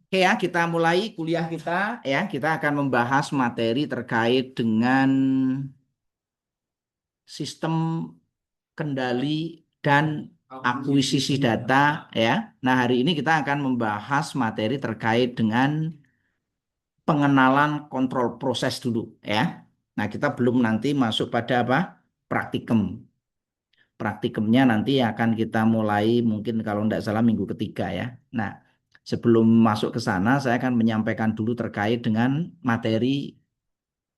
Oke ya, kita mulai kuliah kita ya. Kita akan membahas materi terkait dengan sistem kendali dan akuisisi data ya. Nah, hari ini kita akan membahas materi terkait dengan pengenalan kontrol proses dulu ya. Nah, kita belum nanti masuk pada apa? Praktikum. Praktikumnya nanti akan kita mulai mungkin kalau tidak salah minggu ketiga ya. Nah, sebelum masuk ke sana, saya akan menyampaikan dulu terkait dengan materi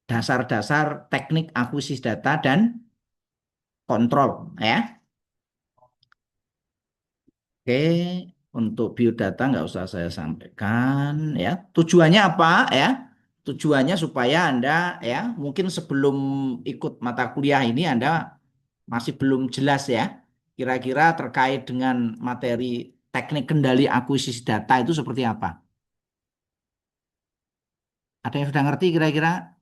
dasar-dasar teknik akuisisi data dan kontrol ya. Oke, untuk biodata nggak usah saya sampaikan ya. Tujuannya apa ya? Tujuannya supaya Anda ya, mungkin sebelum ikut mata kuliah ini Anda masih belum jelas ya. Kira-kira terkait dengan materi teknik kendali akuisisi data itu seperti apa? Ada yang sudah ngerti kira-kira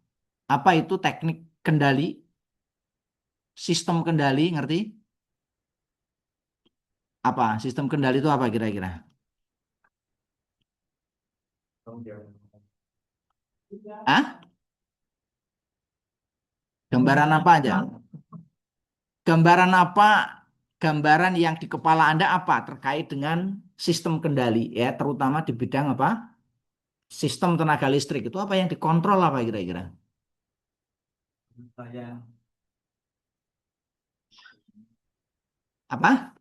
apa itu teknik kendali, sistem kendali, ngerti? Apa? Sistem kendali itu apa kira-kira? Ah? Gambaran apa aja? Gambaran apa? Gambaran yang di kepala Anda apa terkait dengan sistem kendali ya, terutama di bidang apa? Sistem tenaga listrik itu apa yang dikontrol apa kira-kira? Apa?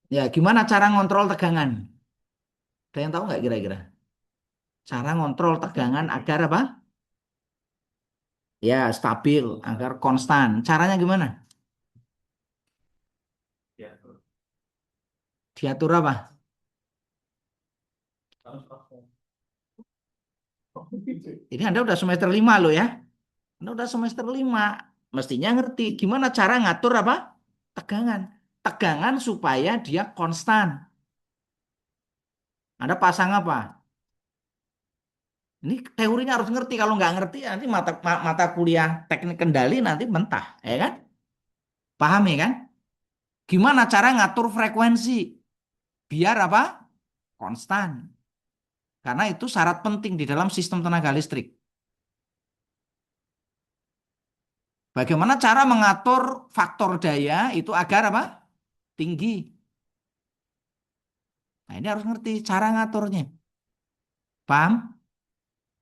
Ya, gimana cara ngontrol tegangan? Ada yang tahu nggak kira-kira? Cara ngontrol tegangan agar apa? Ya, stabil, agar konstan. Caranya gimana? Diatur apa? Ini Anda udah semester 5 loh ya. Anda udah semester 5. Mestinya ngerti gimana cara ngatur apa? Tegangan. Tegangan supaya dia konstan. Anda pasang apa? Ini teorinya harus ngerti. Kalau nggak ngerti nanti mata kuliah teknik kendali nanti mentah, ya kan? Paham ya kan? Gimana cara ngatur frekuensi biar apa? Konstan. Karena itu syarat penting di dalam sistem tenaga listrik. Bagaimana cara mengatur faktor daya itu agar apa? Tinggi. Nah, ini harus ngerti cara ngaturnya. Paham?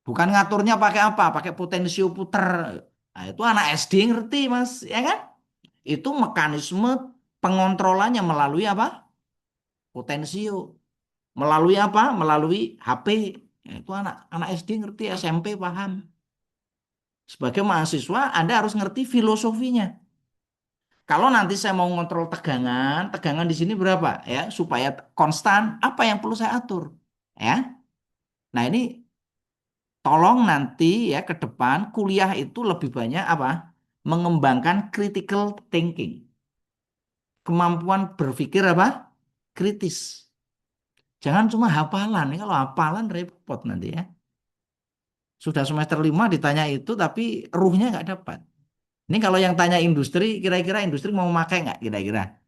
Bukan ngaturnya pakai apa? Pakai potensiometer. Nah, itu anak SD ngerti, Mas, ya kan? Itu mekanisme pengontrolannya melalui apa? Potensio. Melalui apa? Melalui HP. Ya, itu anak anak SD ngerti, SMP paham. Sebagai mahasiswa, Anda harus ngerti filosofinya. Kalau nanti saya mau ngontrol tegangan, tegangan di sini berapa ya supaya konstan, apa yang perlu saya atur? Ya. Nah, ini tolong nanti ya ke depan kuliah itu lebih banyak apa? Mengembangkan critical thinking. Kemampuan berpikir apa? Kritis. Jangan cuma hafalan. Ini kalau hafalan repot nanti ya. Sudah semester 5 ditanya itu tapi ruhnya nggak dapat. Ini kalau yang tanya industri, kira-kira industri mau pakai nggak kira-kira?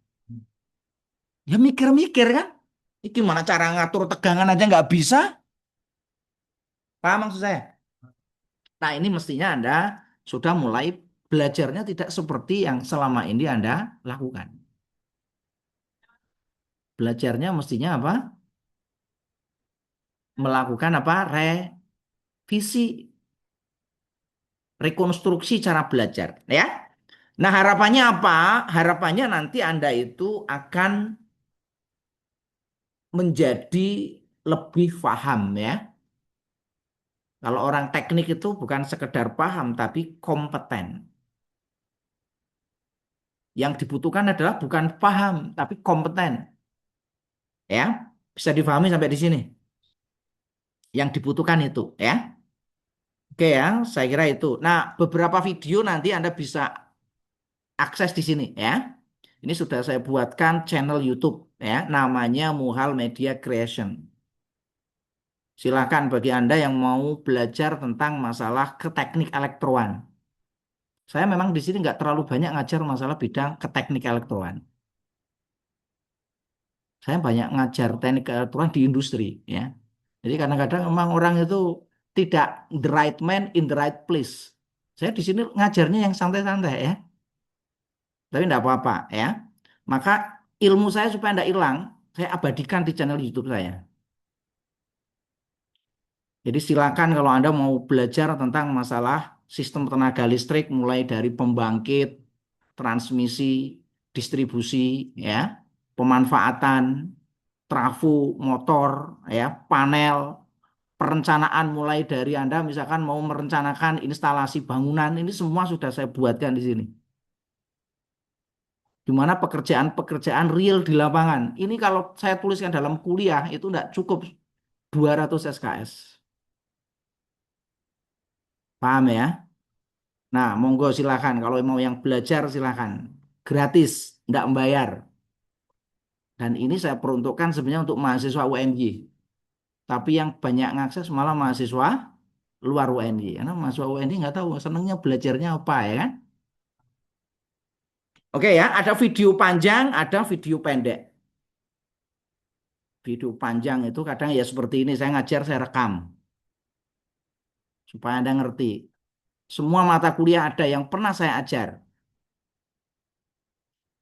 Ya mikir-mikir kan. Ini gimana cara ngatur tegangan aja nggak bisa? Paham maksud saya? Nah ini mestinya Anda sudah mulai belajarnya tidak seperti yang selama ini Anda lakukan. Belajarnya mestinya apa? Melakukan apa? Revisi, rekonstruksi cara belajar. Ya. Nah harapannya apa? Harapannya nanti Anda itu akan menjadi lebih paham ya. Kalau orang teknik itu bukan sekedar paham tapi kompeten. Yang dibutuhkan adalah bukan paham tapi kompeten. Ya, bisa difahami sampai di sini. Yang dibutuhkan itu ya. Oke ya, saya kira itu. Nah, beberapa video nanti Anda bisa akses di sini ya. Ini sudah saya buatkan channel YouTube ya, namanya Muhal Media Creation. Silakan bagi Anda yang mau belajar tentang masalah ke teknik elektroan. Saya memang di sini nggak terlalu banyak ngajar masalah bidang ke teknik elektroan. Saya banyak ngajar teknik kedokteran di industri, ya. Jadi kadang-kadang memang orang itu tidak the right man in the right place. Saya di sini ngajarnya yang santai-santai, ya, tapi tidak apa-apa, ya. Maka ilmu saya supaya tidak hilang, saya abadikan di channel YouTube saya. Jadi silakan kalau Anda mau belajar tentang masalah sistem tenaga listrik mulai dari pembangkit, transmisi, distribusi, ya, pemanfaatan, trafo, motor, ya, panel, perencanaan mulai dari Anda misalkan mau merencanakan instalasi bangunan, ini semua sudah saya buatkan di sini. Di mana pekerjaan-pekerjaan real di lapangan. Ini kalau saya tuliskan dalam kuliah itu tidak cukup 200 SKS. Paham ya? Nah, monggo silakan. Kalau mau yang belajar silakan. Gratis, tidak membayar. Dan ini saya peruntukkan sebenarnya untuk mahasiswa UNY. Tapi yang banyak ngakses malah mahasiswa luar UNY. Karena mahasiswa UNY nggak tahu senangnya belajarnya apa, ya kan? Oke ya, ada video panjang, ada video pendek. Video panjang itu kadang ya seperti ini, saya ngajar, saya rekam. Supaya Anda ngerti. Semua mata kuliah ada yang pernah saya ajar.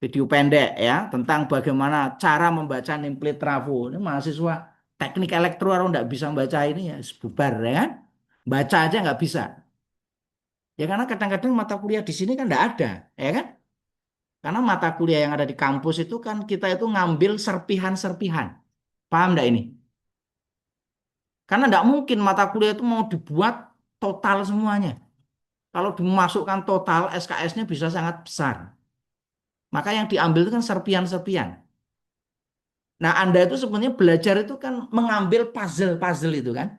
Video pendek ya tentang bagaimana cara membaca nameplate trafo. Ini mahasiswa teknik elektro orang nggak bisa membaca ini ya bubar, ya kan? Baca aja nggak bisa. Ya karena kadang-kadang mata kuliah di sini kan nggak ada, ya kan? Karena mata kuliah yang ada di kampus itu kan kita itu ngambil serpihan-serpihan. Paham nggak ini? Karena nggak mungkin mata kuliah itu mau dibuat total semuanya. Kalau dimasukkan total SKS-nya bisa sangat besar. Maka yang diambil itu kan serpihan-serpihan. Nah, Anda itu sebenarnya belajar itu kan mengambil puzzle-puzzle itu kan.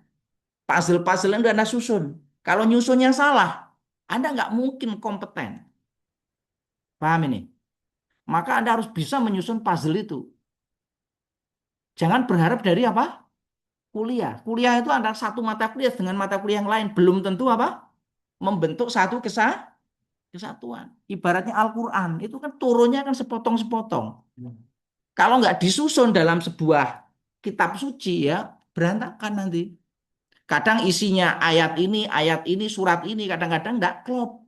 Puzzle-puzzle yang Anda susun. Kalau nyusunnya salah, Anda nggak mungkin kompeten. Paham ini? Maka Anda harus bisa menyusun puzzle itu. Jangan berharap dari apa? Kuliah. Kuliah itu antara satu mata kuliah dengan mata kuliah yang lain. Belum tentu apa? Membentuk satu kesatuan. Ibaratnya Al-Quran. Itu kan turunnya kan sepotong-sepotong. Kalau nggak disusun dalam sebuah kitab suci ya, berantakan nanti. Kadang isinya ayat ini, surat ini, kadang-kadang nggak klop.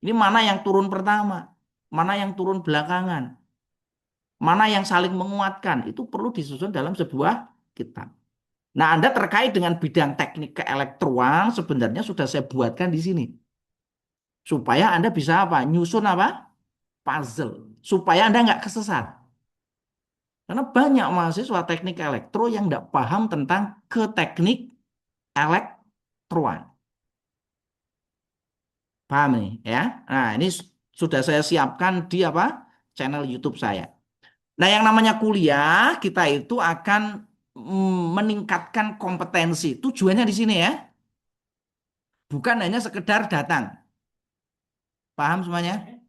Ini mana yang turun pertama, mana yang turun belakangan, mana yang saling menguatkan. Itu perlu disusun dalam sebuah kitab. Nah, Anda terkait dengan bidang teknik keelektroan sebenarnya sudah saya buatkan di sini. Supaya Anda bisa apa? Nyusun apa? Puzzle. Supaya Anda nggak kesesat. Karena banyak mahasiswa teknik elektro yang nggak paham tentang ke teknik elektroan. Paham nih ya? Nah, ini sudah saya siapkan di apa? Channel YouTube saya. Nah, yang namanya kuliah kita itu akan meningkatkan kompetensi. Tujuannya di sini ya, bukan hanya sekedar datang. Paham semuanya?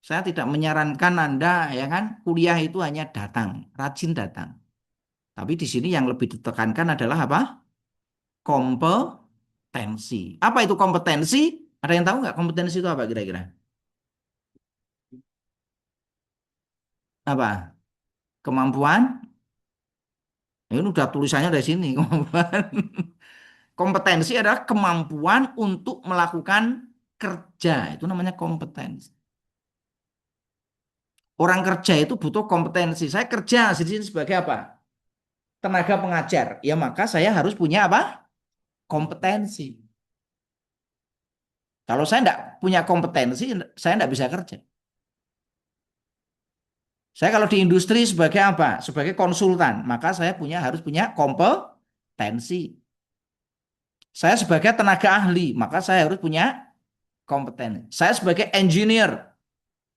Saya tidak menyarankan Anda ya kan kuliah itu hanya datang, rajin datang. Tapi di sini yang lebih ditekankan adalah apa? Kompetensi. Apa itu kompetensi? Ada yang tahu nggak kompetensi itu apa kira-kira? Apa? Kemampuan? Ini udah tulisannya dari sini kemampuan. Kompetensi adalah kemampuan untuk melakukan kerja. Itu namanya kompetensi. Orang kerja itu butuh kompetensi. Saya kerja di sini sebagai apa? Tenaga pengajar. Ya maka saya harus punya apa? Kompetensi. Kalau saya tidak punya kompetensi, saya tidak bisa kerja. Saya kalau di industri sebagai apa? Sebagai konsultan, maka saya harus punya kompetensi. Saya sebagai tenaga ahli, maka saya harus punya kompetensi. Saya sebagai engineer,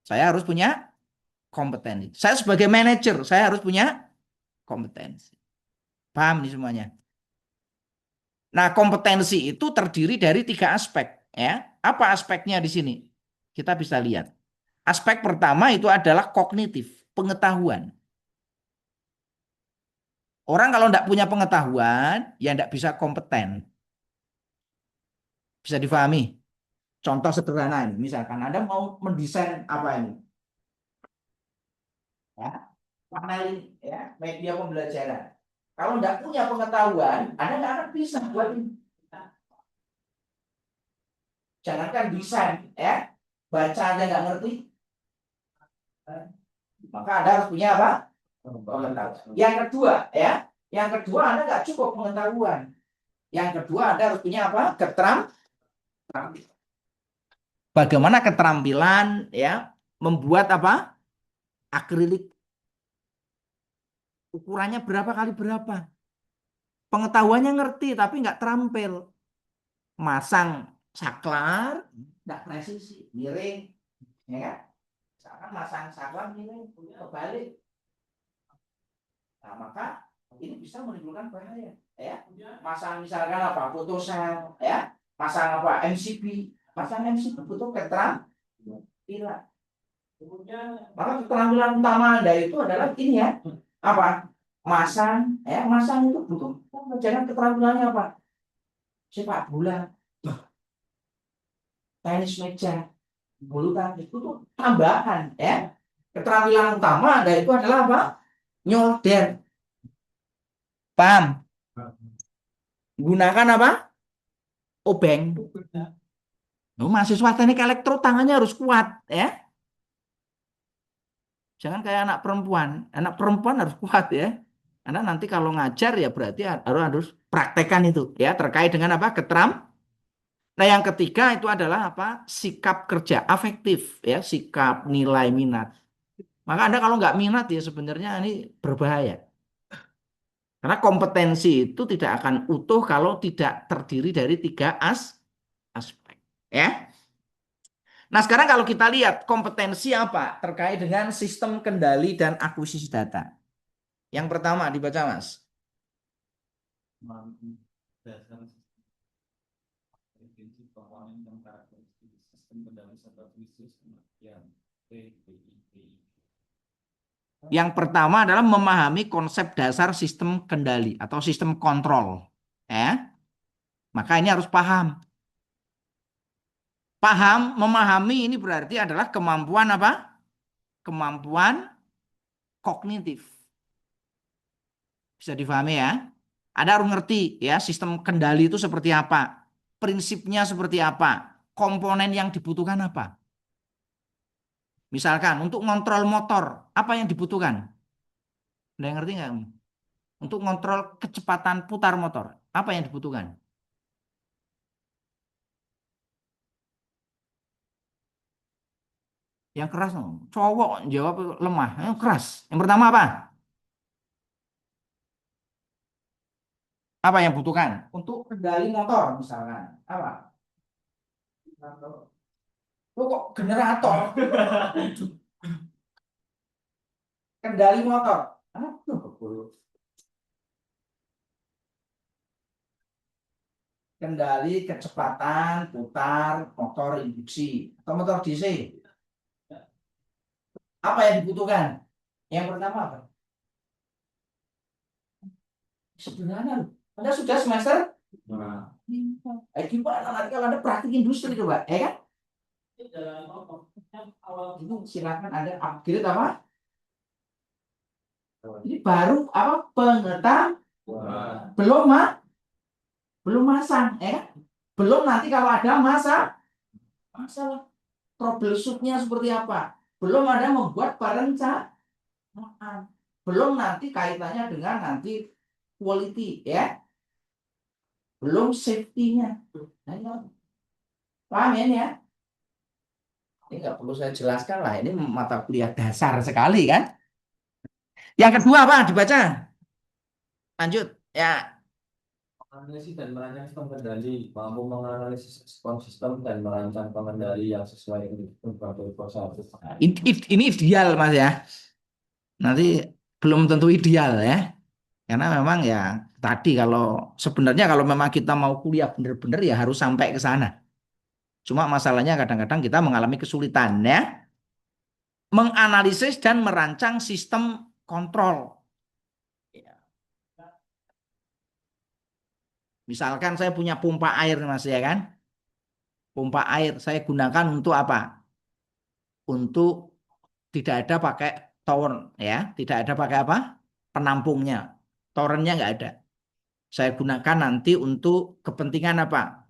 saya harus punya kompetensi. Saya sebagai manajer, saya harus punya kompetensi. Paham nih semuanya? Nah, kompetensi itu terdiri dari tiga aspek, ya. Apa aspeknya di sini? Kita bisa lihat. Aspek pertama itu adalah kognitif, pengetahuan. Orang kalau tidak punya pengetahuan, ya tidak bisa kompeten. Bisa difahami? Contoh sederhana ini, misalkan Anda mau mendesain apa ini? Ya. panel ini, ya, media pembelajaran. Kalau nggak punya pengetahuan, Anda nggak akan bisa buat ini. Jangankan desain, ya, baca aja nggak ngerti, maka Anda harus punya apa? Pengetahuan. Yang kedua, ya, yang kedua Anda nggak cukup pengetahuan. Yang kedua Anda harus punya apa? Keterampilan. Bagaimana keterampilan, ya, membuat apa? Akrilik ukurannya berapa kali berapa? Pengetahuannya ngerti tapi nggak terampil. Masang saklar nggak presisi, miring, ya kan? Misalkan masang saklar miring, kebalik. Nah, maka ini bisa menimbulkan bahaya, ya. Masang misalkan apa? Photosel, ya. Masang apa? MCB. Masang MCB butuh keterampilan. Maka keterampilan utama Anda itu adalah ini, ya. Apa? Masang, ya, masang itu butuh pelajaran keterampilannya apa? Sepak bola, tenis meja, bulu tangkis itu tuh tambahan, ya. Keterampilan utama Anda itu adalah apa? Nyolder. Paham? Gunakan apa? Obeng. Oh, mahasiswa teknik elektro tangannya harus kuat, ya. Jangan kayak anak perempuan. Anak perempuan harus kuat, ya. Karena nanti kalau ngajar ya berarti harus praktekkan itu, ya, terkait dengan apa? Nah, yang ketiga itu adalah apa? Sikap kerja afektif, ya, sikap nilai minat. Maka Anda kalau nggak minat ya sebenarnya ini berbahaya. Karena kompetensi itu tidak akan utuh kalau tidak terdiri dari tiga aspek, ya. Nah, sekarang kalau kita lihat kompetensi apa terkait dengan sistem kendali dan akuisisi data. Yang pertama dibaca, Mas. Yang pertama adalah memahami konsep dasar sistem kendali atau sistem kontrol. Ya, maka ini harus paham. Paham, memahami ini berarti adalah kemampuan apa? Kemampuan kognitif. Bisa difahami, ya? Anda harus ngerti, ya, sistem kendali itu seperti apa, prinsipnya seperti apa, komponen yang dibutuhkan apa. Misalkan untuk ngontrol motor, apa yang dibutuhkan? Anda ngerti nggak? Untuk ngontrol kecepatan putar motor, apa yang dibutuhkan? Yang keras, cowok jawab lemah, yang keras. Yang pertama apa? Apa yang dibutuhkan? Untuk kendali motor misalkan, apa? Oh, kok generator? Kendali motor. Aduh, kendali kecepatan putar motor induksi atau motor DC. Apa yang dibutuhkan? Yang pertama apa? Sederhana. Anda sudah semester? Gimana nanti kalau Anda praktik industri coba, ya kan? Itu silakan Anda upgrade apa? Ini baru apa? Pengetahuan. Belum masang, ya kan? Belum nanti kalau ada masalah troubleshootnya seperti apa? Belum ada membuat perencanaan. Belum nanti kaitannya dengan nanti quality, ya. Belum safety-nya. Nah, paham ya, ini ya? Ini nggak perlu saya jelaskan lah. Ini mata kuliah dasar sekali kan? Yang kedua apa? Dibaca. Lanjut. Ya. Menganalisis dan merancang sistem kendali, mampu menganalisis respon sistem dan merancang pengendali yang sesuai dengan berbagai proses. Ini ideal, Mas, ya. Nanti belum tentu ideal, ya. Karena memang ya tadi kalau sebenarnya kalau memang kita mau kuliah benar-benar ya harus sampai ke sana. Cuma masalahnya kadang-kadang kita mengalami kesulitan, ya. Menganalisis dan merancang sistem kontrol. Misalkan saya punya pompa air, Mas, ya kan? Pompa air saya gunakan untuk apa? Untuk tidak ada pakai tower ya, tidak ada pakai apa? Penampungnya. Towernya nggak ada. Saya gunakan nanti untuk kepentingan apa?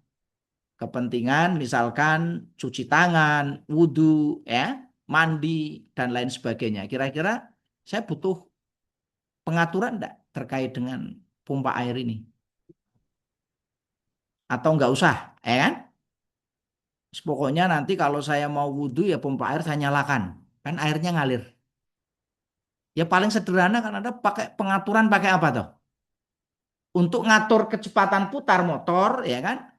Kepentingan misalkan cuci tangan, wudhu, ya, mandi dan lain sebagainya. Kira-kira saya butuh pengaturan enggak terkait dengan pompa air ini? Atau enggak usah, ya kan? Pokoknya nanti kalau saya mau wudhu ya pompa air saya nyalakan. Kan airnya ngalir. Ya paling sederhana kan ada pakai pengaturan pakai apa toh? Untuk ngatur kecepatan putar motor ya kan?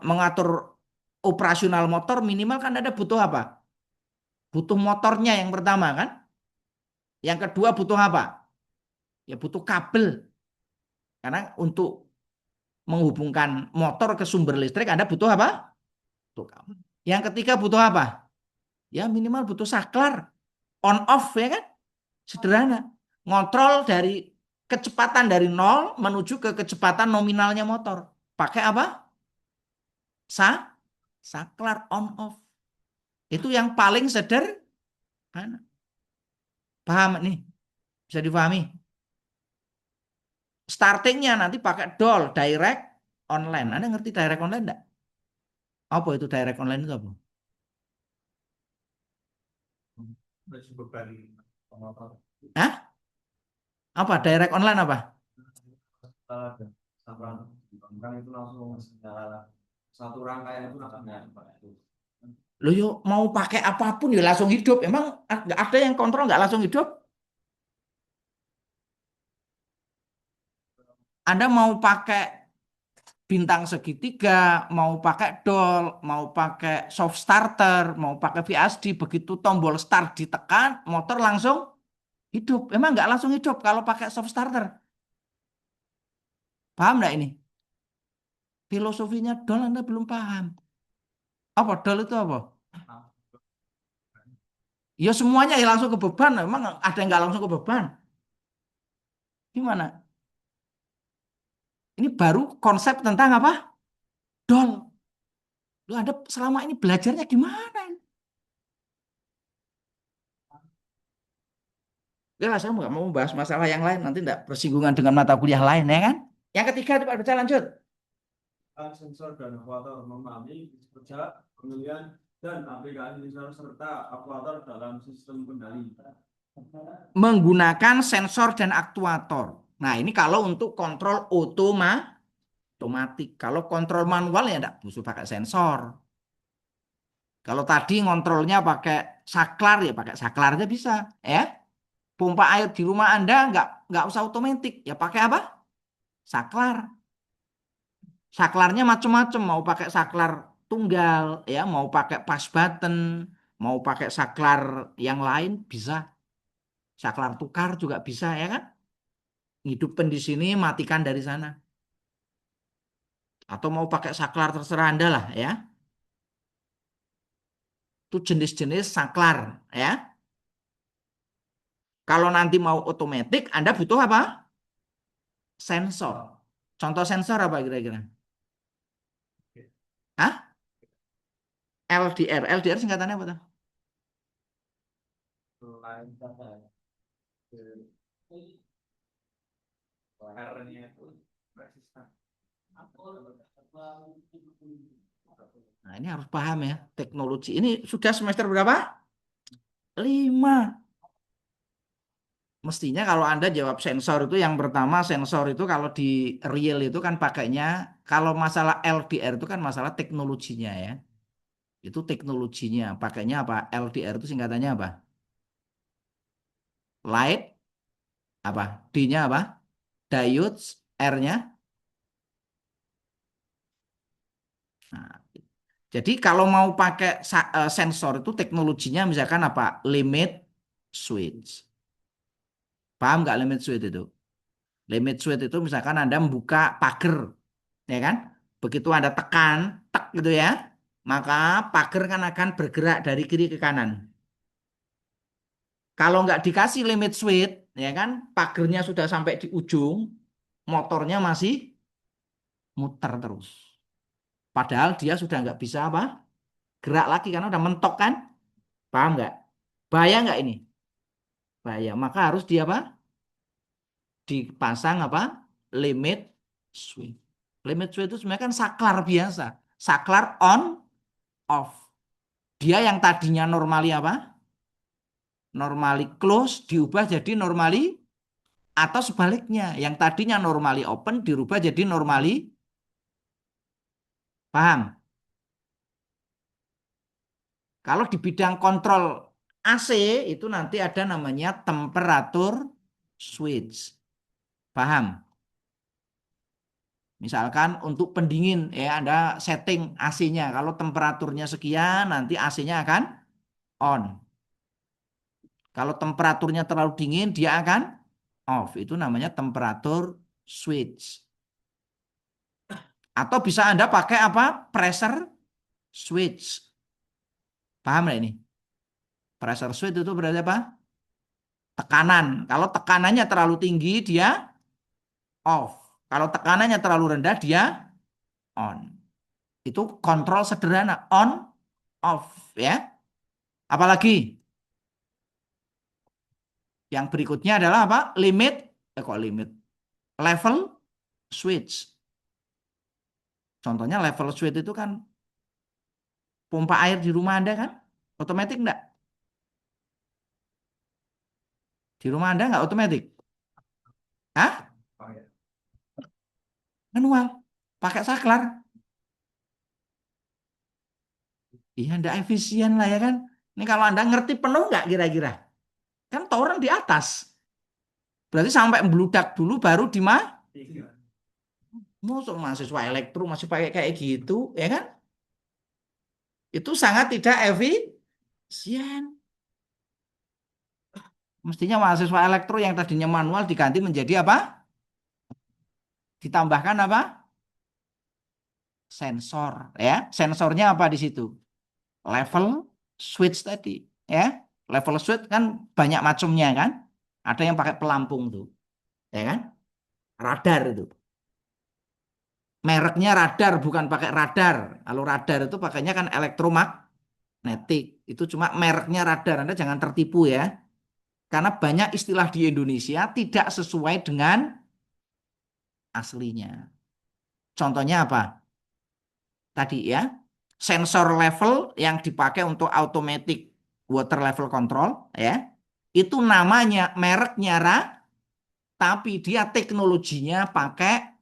Mengatur operasional motor minimal kan ada butuh apa? Butuh motornya yang pertama kan? Yang kedua butuh apa? Ya butuh kabel. Karena untuk menghubungkan motor ke sumber listrik Anda butuh apa? Butuh kabel. Yang ketiga butuh apa? Ya minimal butuh saklar on off ya kan? Sederhana. Ngontrol dari kecepatan dari nol menuju ke kecepatan nominalnya motor. Pakai apa? Sa saklar on off. Itu yang paling sederhana. Paham nih? Bisa difahami? Startingnya nanti pakai DOL, direct online. Anda ngerti direct online enggak? Apa itu direct online itu apa? Masih beban pengotor. Hah? Apa direct online apa? Ada sampel kan itu langsung satu rangkaian itu langsung nyampe. Loh yuk mau pakai apapun ya langsung hidup. Emang nggak ada yang kontrol nggak langsung hidup? Anda mau pakai bintang segitiga, mau pakai DOL, mau pakai soft starter, mau pakai VSD, begitu tombol start ditekan, motor langsung hidup. Emang nggak langsung hidup kalau pakai soft starter. Paham nggak ini? Filosofinya DOL Anda belum paham. Apa DOL itu apa? Ya semuanya ya langsung ke beban. Emang ada yang nggak langsung ke beban? Gimana? Ini baru konsep tentang apa? DOL. Lu Anda selama ini belajarnya gimana? Ya lah, saya nggak mau bahas masalah yang lain. Nanti nggak bersinggungan dengan mata kuliah lain, ya kan? Yang ketiga, itu Pak baca lanjut. Sensor dan aktuator memahami kerja, pemilihan, dan aplikasi sensor serta aktuator dalam sistem kendali. Menggunakan sensor dan aktuator. Nah, ini kalau untuk kontrol otomatik. Kalau kontrol manual ya enggak butuh pakai sensor. Kalau tadi ngontrolnya pakai saklar ya pakai saklar aja bisa, ya. Pompa air di rumah Anda nggak usah otomatis, ya pakai apa? Saklar. Saklarnya macam-macam, mau pakai saklar tunggal, ya, mau pakai pas button, mau pakai saklar yang lain bisa. Saklar tukar juga bisa, ya kan? Hidupkan di sini, matikan dari sana. Atau mau pakai saklar terserah Anda lah, ya. Itu jenis-jenis saklar, ya. Kalau nanti mau otomatis, Anda butuh apa? Sensor. Contoh sensor apa kira-kira? Hah? LDR. LDR singkatannya apa tuh? Lain kata, R-nya itu resistan. Nah, ini harus paham ya, teknologi. Ini sudah semester berapa? 5. Mestinya kalau Anda jawab sensor itu yang pertama sensor itu kalau di real itu kan pakainya kalau masalah LDR itu kan masalah teknologinya ya. Itu teknologinya. Pakainya apa? LDR itu singkatannya apa? Light apa? D-nya apa? Diodes, R-nya. Nah, jadi kalau mau pakai sensor itu teknologinya misalkan apa? Limit switch. Paham nggak limit switch itu? Limit switch itu misalkan Anda membuka pagar, ya kan? Begitu Anda tekan, tek gitu ya, maka pagar kan akan bergerak dari kiri ke kanan. Kalau nggak dikasih limit switch, ya kan, pagarnya sudah sampai di ujung, motornya masih muter terus. Padahal dia sudah nggak bisa apa? Gerak lagi karena udah mentok kan? Paham nggak? Bahaya nggak ini? bahaya. Maka harus di apa? Dipasang apa? Limit switch. Limit switch itu sebenarnya kan saklar biasa. Saklar on off. Dia yang tadinya normali apa? Normali close diubah jadi normali atau sebaliknya. Yang tadinya normali open dirubah jadi normali, paham? Kalau di bidang kontrol AC itu nanti ada namanya temperatur switch. Paham? Misalkan untuk pendingin ya Anda setting AC-nya. Kalau temperaturnya sekian nanti AC-nya akan on. Kalau temperaturnya terlalu dingin dia akan off. Itu namanya temperatur switch. Atau bisa Anda pakai apa? Pressure switch. Paham nggak ini? Pressure switch itu berarti apa? Tekanan. Kalau tekanannya terlalu tinggi dia off. Kalau tekanannya terlalu rendah dia on. Itu kontrol sederhana on off ya. Apalagi yang berikutnya adalah apa? Limit, kok limit? Level switch. Contohnya level switch itu kan pompa air di rumah Anda kan? Otomatis enggak? Di rumah Anda enggak otomatis? Hah? Manual. Pakai saklar. Iya, enggak efisien lah ya kan? Ini kalau Anda ngerti penuh enggak kira-kira? Kan toren di atas. Berarti sampai membludak dulu baru Masuk mahasiswa elektro masih pakai kayak gitu, ya kan? Itu sangat tidak efisien. Mestinya mahasiswa elektro yang tadinya manual diganti menjadi apa? Ditambahkan apa? Sensor, ya. Sensornya apa di situ? Level switch tadi, ya. Level switch kan banyak macamnya kan? Ada yang pakai pelampung tuh, ya kan? Radar itu. Mereknya radar bukan pakai radar. Kalau radar itu pakainya kan elektromagnetik. Itu cuma mereknya radar. Anda jangan tertipu ya. Karena banyak istilah di Indonesia tidak sesuai dengan aslinya. Contohnya apa? Tadi ya, sensor level yang dipakai untuk automatic water level control ya. Itu namanya mereknya tapi dia teknologinya pakai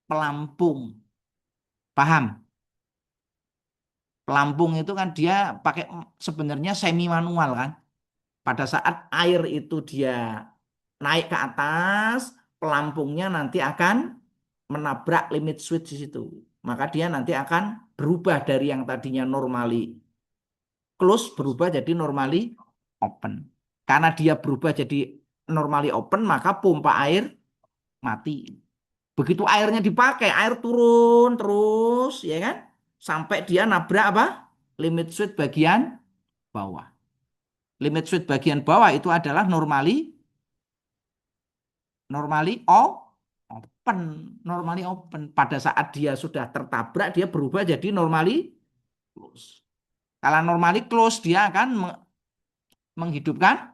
pelampung. Paham? Pelampung itu kan dia pakai sebenarnya semi manual kan. Pada saat air itu dia naik ke atas, pelampungnya nanti akan menabrak limit switch di situ. Maka dia nanti akan berubah dari yang tadinya normally close berubah jadi normally open. Karena dia berubah jadi normally open, maka pompa air mati. Begitu airnya dipakai, air turun terus, ya kan? Sampai dia nabrak apa? Limit switch bagian bawah. Limit switch bagian bawah itu adalah normally open, normally open. Pada saat dia sudah tertabrak, dia berubah jadi normally close. Kalau normally close, dia akan menghidupkan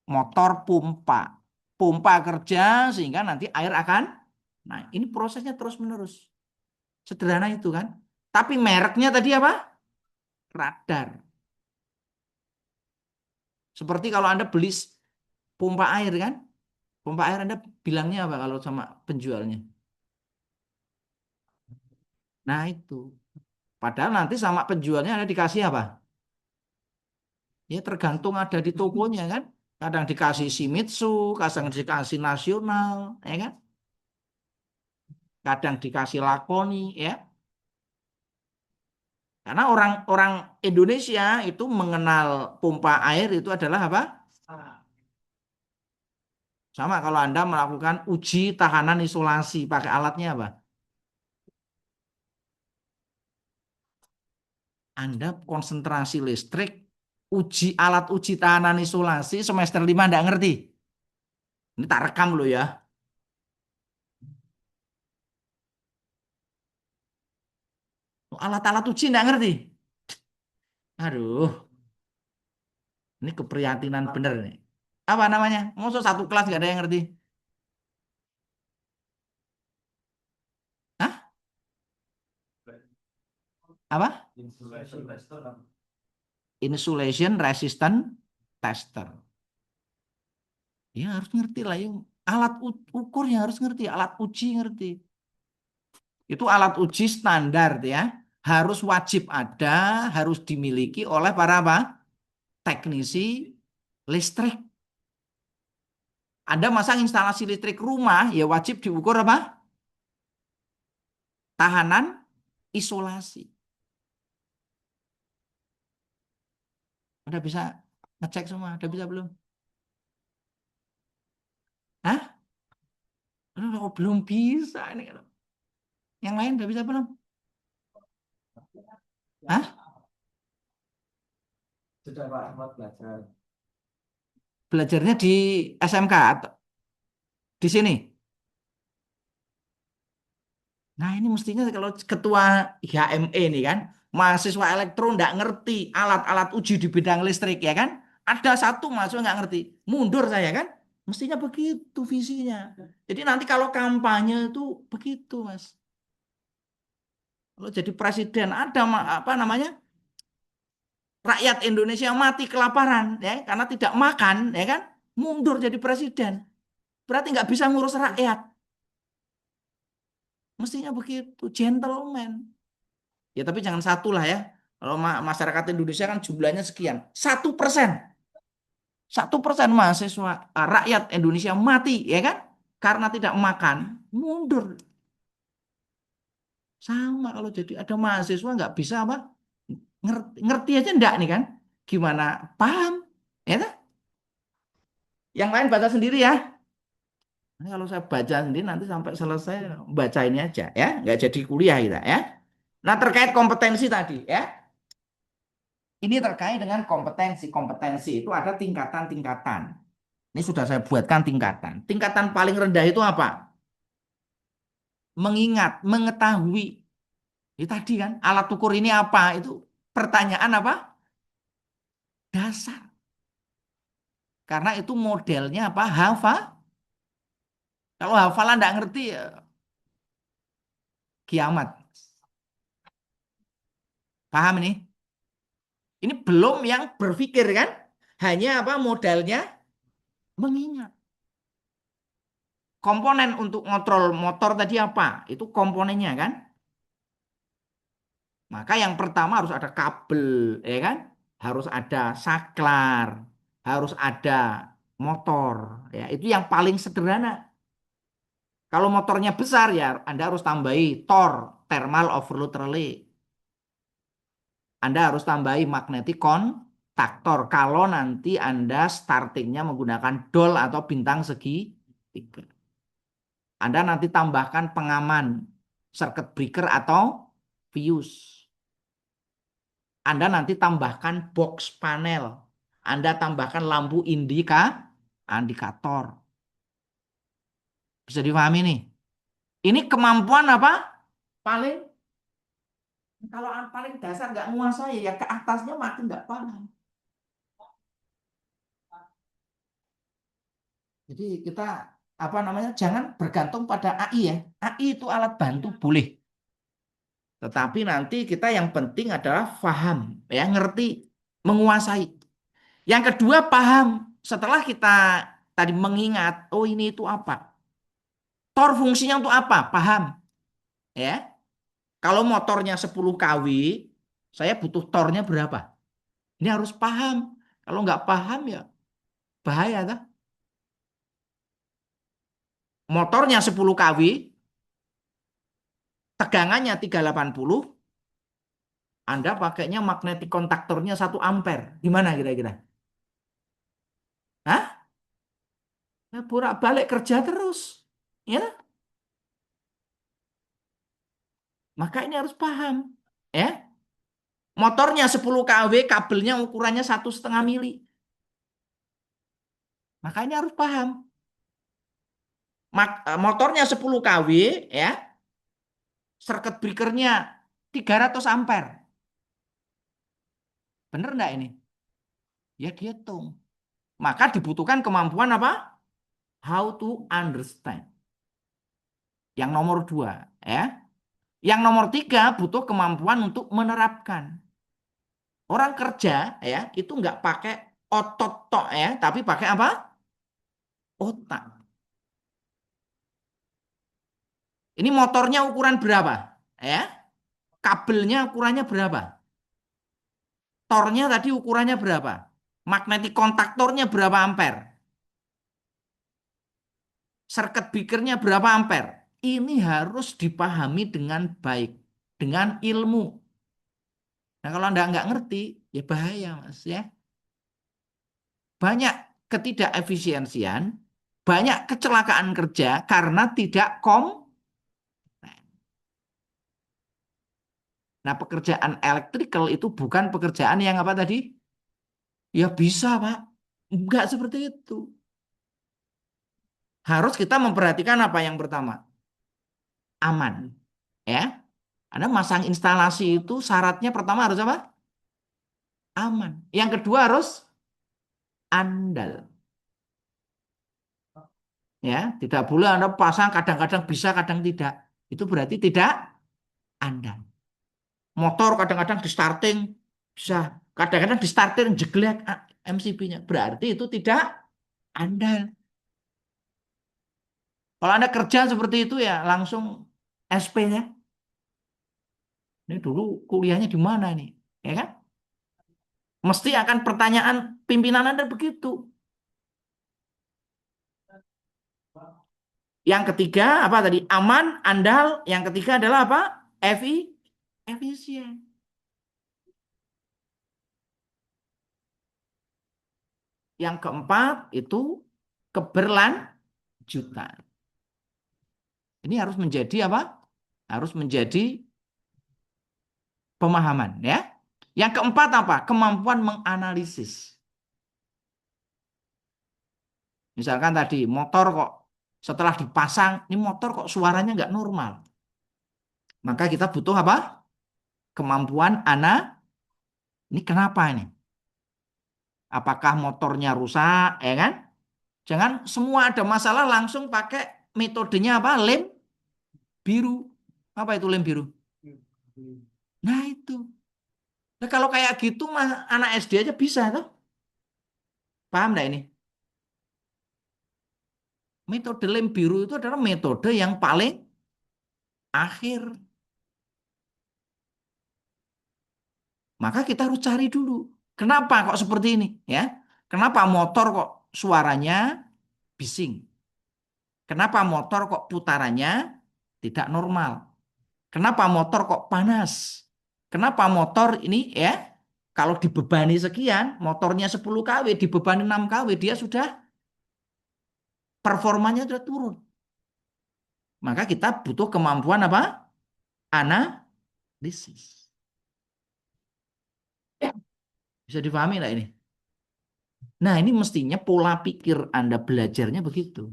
motor pompa. Pompa kerja sehingga nanti air akan. Nah, ini prosesnya terus-menerus. Sederhana itu kan. Tapi mereknya tadi apa? Radar. Seperti kalau Anda beli pompa air kan. Pompa air Anda bilangnya apa kalau sama penjualnya? Nah, itu. Padahal nanti sama penjualnya Anda dikasih apa? Ya tergantung ada di tokonya kan. Kadang dikasih Shimizu, kadang dikasih nasional, ya kan? Kadang dikasih Lakoni, ya. Karena orang-orang Indonesia itu mengenal pompa air itu adalah apa? Sama kalau Anda melakukan uji tahanan isolasi, pakai alatnya apa? Anda konsentrasi listrik, alat uji tahanan isolasi semester 5 Anda ngerti. Ini tak rekam loh ya. Alat-alat uji Anda ngerti. Aduh, ini keprihatinan bener nih. Apa namanya? Maksud satu kelas nggak ada yang ngerti. Hah? Apa? Insulation tester kan. Insulation resistant tester. Ya harus ngerti lah yang alat ukurnya harus ngerti, alat uji ngerti. Itu alat uji standar ya. Harus wajib ada, harus dimiliki oleh para apa? Teknisi listrik. Anda masang instalasi listrik rumah, ya wajib diukur apa? Tahanan isolasi. Udah bisa ngecek semua? Udah bisa belum? Hah? Oh, belum bisa ini. Yang lain udah bisa belum? Hah? Sudah Pak Ahmad belajar. Belajarnya di SMK atau di sini? Nah, ini mestinya kalau ketua IHME nih kan, mahasiswa elektro nggak ngerti alat-alat uji di bidang listrik ya kan? Ada satu mahasiswa nggak ngerti, mundur saya kan? Mestinya begitu visinya. Jadi nanti kalau kampanye itu begitu, Mas. Kalau jadi presiden ada apa namanya? Rakyat Indonesia mati kelaparan ya karena tidak makan ya kan? Mundur jadi presiden. Berarti nggak bisa ngurus rakyat. Mestinya begitu, gentleman. Ya tapi jangan satu lah ya. Kalau masyarakat Indonesia kan jumlahnya sekian. 1%. 1% mahasiswa rakyat Indonesia mati ya kan? Karena tidak makan. Mundur. Sama kalau jadi ada mahasiswa nggak bisa apa? Ngerti aja enggak nih kan? Gimana? Paham? Ya kan? Yang lain baca sendiri ya. Nah, kalau saya baca sendiri nanti sampai selesai baca ini aja ya. Nggak jadi kuliah kita ya. Nah terkait kompetensi tadi ya. Ini terkait dengan kompetensi. Kompetensi itu ada tingkatan-tingkatan. Ini sudah saya buatkan tingkatan. Tingkatan paling rendah itu apa? Mengingat, mengetahui. Ini tadi kan, alat ukur ini apa? Itu pertanyaan apa? Dasar. Karena itu modelnya apa? Kalau hafalan nggak ngerti, ya kiamat. Paham ini? Ini belum yang berpikir kan? Hanya apa modalnya? Mengingat. Komponen untuk ngontrol motor tadi apa? Itu komponennya kan? Maka yang pertama harus ada kabel, ya kan? Harus ada saklar, harus ada motor, ya. Itu yang paling sederhana. Kalau motornya besar ya Anda harus tambahi tor, thermal overload relay. Anda harus tambahi magnetic kontaktor kalau nanti Anda startingnya menggunakan dol atau bintang segi tiga. Anda nanti tambahkan pengaman, circuit breaker atau fuse. Anda nanti tambahkan box panel. Anda tambahkan lampu indikator. Bisa dipahami nih. Ini kemampuan apa? Paling kalau paling dasar nggak menguasai ya ke atasnya makin nggak paham. Jadi kita apa namanya jangan bergantung pada AI ya. AI itu alat bantu boleh. Tetapi nanti kita yang penting adalah paham ya ngerti menguasai. Yang kedua paham setelah kita tadi mengingat oh ini itu apa? Tor fungsinya untuk apa? Paham ya. Kalau motornya 10 kW, saya butuh tornya berapa? Ini harus paham. Kalau nggak paham ya bahaya kan? Motornya 10 kW, tegangannya 380, Anda pakainya magnetic kontaktornya 1 ampere. Gimana kira-kira? Hah? Ya, bolak-balik kerja terus. Ya, maka ini harus paham. Ya, motornya 10 kW, kabelnya ukurannya 1,5 mili. Maka ini harus paham. Motornya 10 kW, ya, circuit breakernya 300 ampere. Bener nggak ini? Ya dihitung. Maka dibutuhkan kemampuan apa? How to understand. Yang nomor dua, ya. Yang nomor tiga butuh kemampuan untuk menerapkan. Orang kerja ya itu nggak pakai otot tok ya, tapi pakai apa? Otak. Ini motornya ukuran berapa? Ya, kabelnya ukurannya berapa? Tornya tadi ukurannya berapa? Magnetic kontaktornya berapa ampere? Circuit breakernya berapa ampere? Ini harus dipahami dengan baik, dengan ilmu. Nah, kalau Anda nggak ngerti, ya bahaya, Mas ya. Banyak ketidakefisiensian, banyak kecelakaan kerja karena tidak Nah, pekerjaan electrical itu bukan pekerjaan yang apa tadi? Ya bisa, Pak. Enggak seperti itu. Harus kita memperhatikan apa yang pertama? Aman. Ya. Anda masang instalasi itu syaratnya pertama harus apa? Aman. Yang kedua harus andal. Ya, tidak boleh Anda pasang kadang-kadang bisa, kadang tidak. Itu berarti tidak andal. Motor kadang-kadang di starting bisa, kadang-kadang di starting jeglek MCB-nya. Berarti itu tidak andal. Kalau Anda kerja seperti itu ya langsung SP-nya. Ini dulu kuliahnya di mana nih? Ya kan? Mesti akan pertanyaan pimpinan Anda begitu. Yang ketiga apa tadi? Aman, andal. Yang ketiga adalah apa? Efisien. Yang keempat itu keberlanjutan. Ini harus menjadi apa? Harus menjadi pemahaman ya. Yang keempat apa? Kemampuan menganalisis. Misalkan tadi motor kok setelah dipasang, ini motor kok suaranya nggak normal. Maka kita butuh apa? Kemampuan ini kenapa ini? Apakah motornya rusak, ya kan? Jangan semua ada masalah langsung pakai metodenya apa? Lem biru. Apa itu lem biru? Nah itu. Nah, kalau kayak gitu mah anak SD aja bisa tuh. Paham nggak ini? Metode lem biru itu adalah metode yang paling akhir. Maka kita harus cari dulu. Kenapa kok seperti ini? Ya, kenapa motor kok suaranya bising? Kenapa motor kok putarannya tidak normal? Kenapa motor kok panas? Kenapa motor ini ya kalau dibebani sekian, motornya 10 kW, dibebani 6 kW, dia sudah performanya sudah turun. Maka kita butuh kemampuan apa? Analisis. Bisa dipahami nggak ini? Nah, ini mestinya pola pikir Anda belajarnya begitu.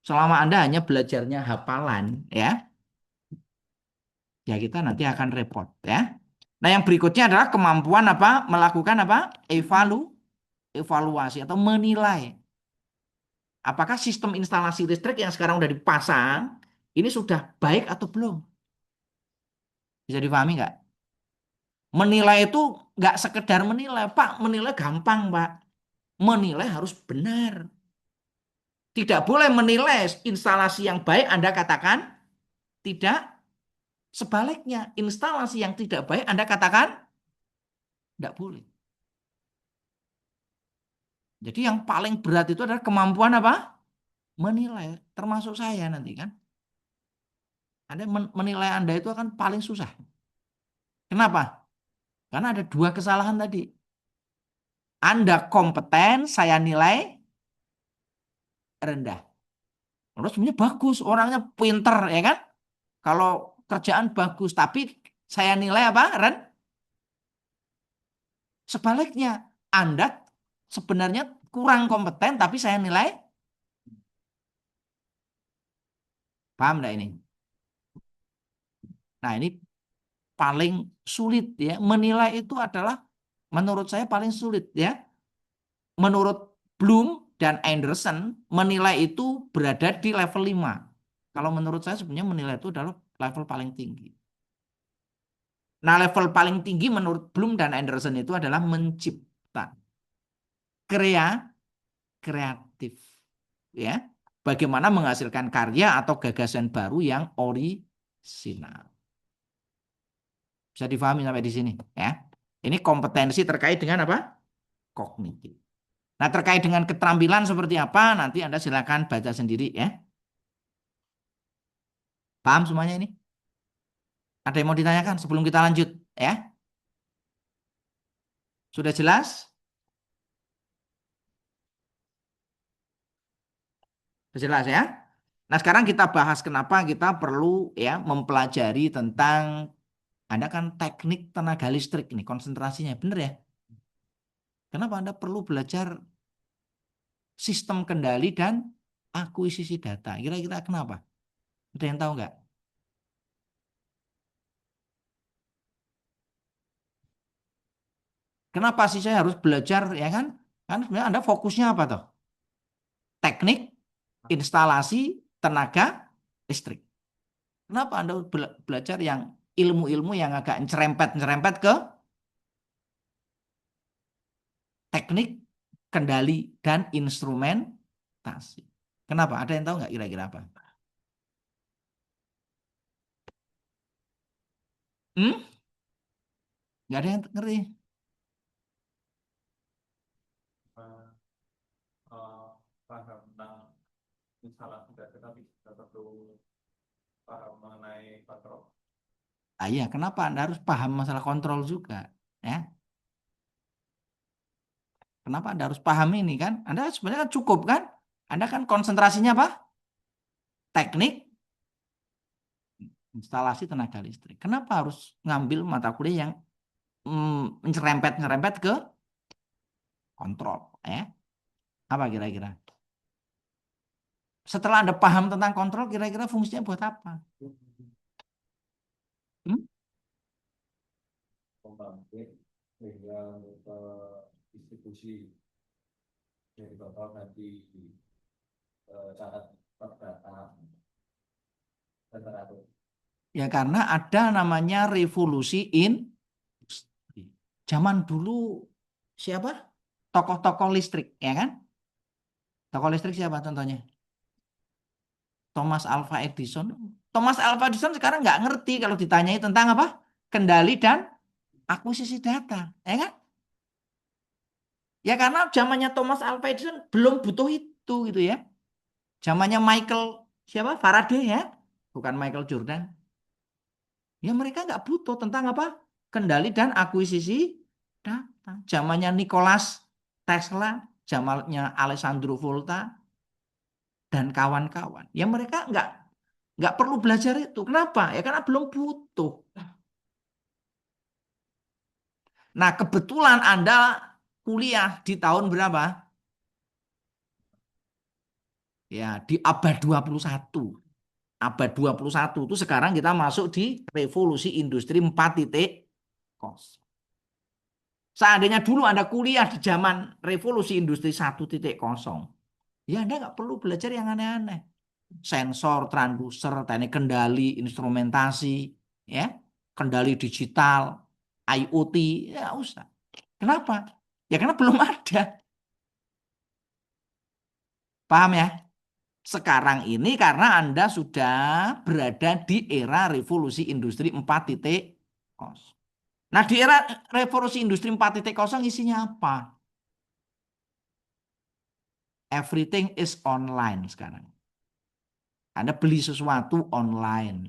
Selama Anda hanya belajarnya hafalan, ya, ya kita nanti akan repot, ya. Nah, yang berikutnya adalah kemampuan apa? Melakukan apa? Evaluasi atau menilai. Apakah sistem instalasi listrik yang sekarang sudah dipasang ini sudah baik atau belum? Bisa dipahami nggak? Menilai itu nggak sekedar menilai, Pak. Menilai gampang, Pak. Menilai harus benar. Tidak boleh menilai instalasi yang baik, Anda katakan tidak. Sebaliknya, instalasi yang tidak baik, Anda katakan tidak boleh. Jadi yang paling berat itu adalah kemampuan apa? Menilai. Termasuk saya nanti kan. Anda menilai Anda itu akan paling susah. Kenapa? Karena ada dua kesalahan tadi. Anda kompeten, saya nilai rendah. Terus sebenarnya bagus, orangnya pinter ya kan? Kalau kerjaan bagus, tapi saya nilai apa? Sebaliknya, Anda sebenarnya kurang kompeten, tapi saya nilai, paham nggak ini? Nah, ini paling sulit ya. Menilai itu adalah menurut saya paling sulit ya. Menurut Bloom dan Anderson menilai itu berada di level 5. Kalau menurut saya sebenarnya menilai itu adalah level paling tinggi. Nah, level paling tinggi menurut Bloom dan Anderson itu adalah mencipta, kreatif, ya. Bagaimana menghasilkan karya atau gagasan baru yang orisinal. Bisa difahami sampai di sini, ya. Ini kompetensi terkait dengan apa? Kognitif. Nah, terkait dengan keterampilan seperti apa, nanti Anda silakan baca sendiri, ya. Paham semuanya ini? Ada yang mau ditanyakan sebelum kita lanjut, ya? Sudah jelas? Sudah jelas, ya? Nah, sekarang kita bahas kenapa kita perlu ya mempelajari tentang Anda kan teknik tenaga listrik nih, konsentrasinya benar ya? Kenapa Anda perlu belajar sistem kendali dan akuisisi data? Kira-kira kenapa? Ada yang tahu nggak? Kenapa sih saya harus belajar ya kan? Kan sebenarnya Anda fokusnya apa toh? Teknik, instalasi, tenaga listrik. Kenapa Anda belajar yang ilmu-ilmu yang agak nyerempet-nyerempet ke teknik, kendali, dan instrumentasi? Kenapa? Ada yang tahu nggak kira-kira apa? Hmm? Nggak ada yang ngerti. eh, eh, paham tentang instalasi data tapi juga perlu paham mengenai kontrol. Ah, iya, kenapa Anda harus paham masalah kontrol juga? Ya, kenapa Anda harus paham ini kan? Anda sebenarnya kan cukup kan? Anda kan konsentrasinya apa? Teknik, instalasi tenaga listrik. Kenapa harus ngambil mata kuliah yang nyerempet-nyerempet ke kontrol? Ya, apa kira-kira? Setelah Anda paham tentang kontrol, kira-kira fungsinya buat apa? Hmm? Pembangkit sehingga distribusi dari total nanti catat per data dan teratur. Ya karena ada namanya revolusi industri. Zaman dulu siapa? Tokoh-tokoh listrik, ya kan? Tokoh listrik siapa contohnya? Thomas Alva Edison. Thomas Alva Edison sekarang nggak ngerti kalau ditanyai tentang apa? Kendali dan akuisisi data, ya kan? Ya karena zamannya Thomas Alva Edison belum butuh itu gitu ya. Zamannya Michael siapa? Faraday ya, bukan Michael Jordan. Ya mereka nggak butuh tentang apa? Kendali dan akuisisi data. Zamannya Nicholas Tesla, zamannya Alessandro Volta dan kawan-kawan. Ya mereka nggak perlu belajar itu. Kenapa? Ya karena belum butuh. Nah, kebetulan Anda kuliah di tahun berapa? Ya, di abad 21. Abad 21 itu sekarang kita masuk di revolusi industri 4.0. Seandainya dulu Anda kuliah di zaman revolusi industri 1.0, ya Anda nggak perlu belajar yang aneh-aneh. Sensor, transducer, teknik kendali, instrumentasi, ya, kendali digital, IoT, ya usah. Kenapa? Ya karena belum ada. Paham ya? Sekarang ini karena Anda sudah berada di era revolusi industri 4.0. Nah, di era revolusi industri 4.0 isinya apa? Everything is online sekarang. Anda beli sesuatu online,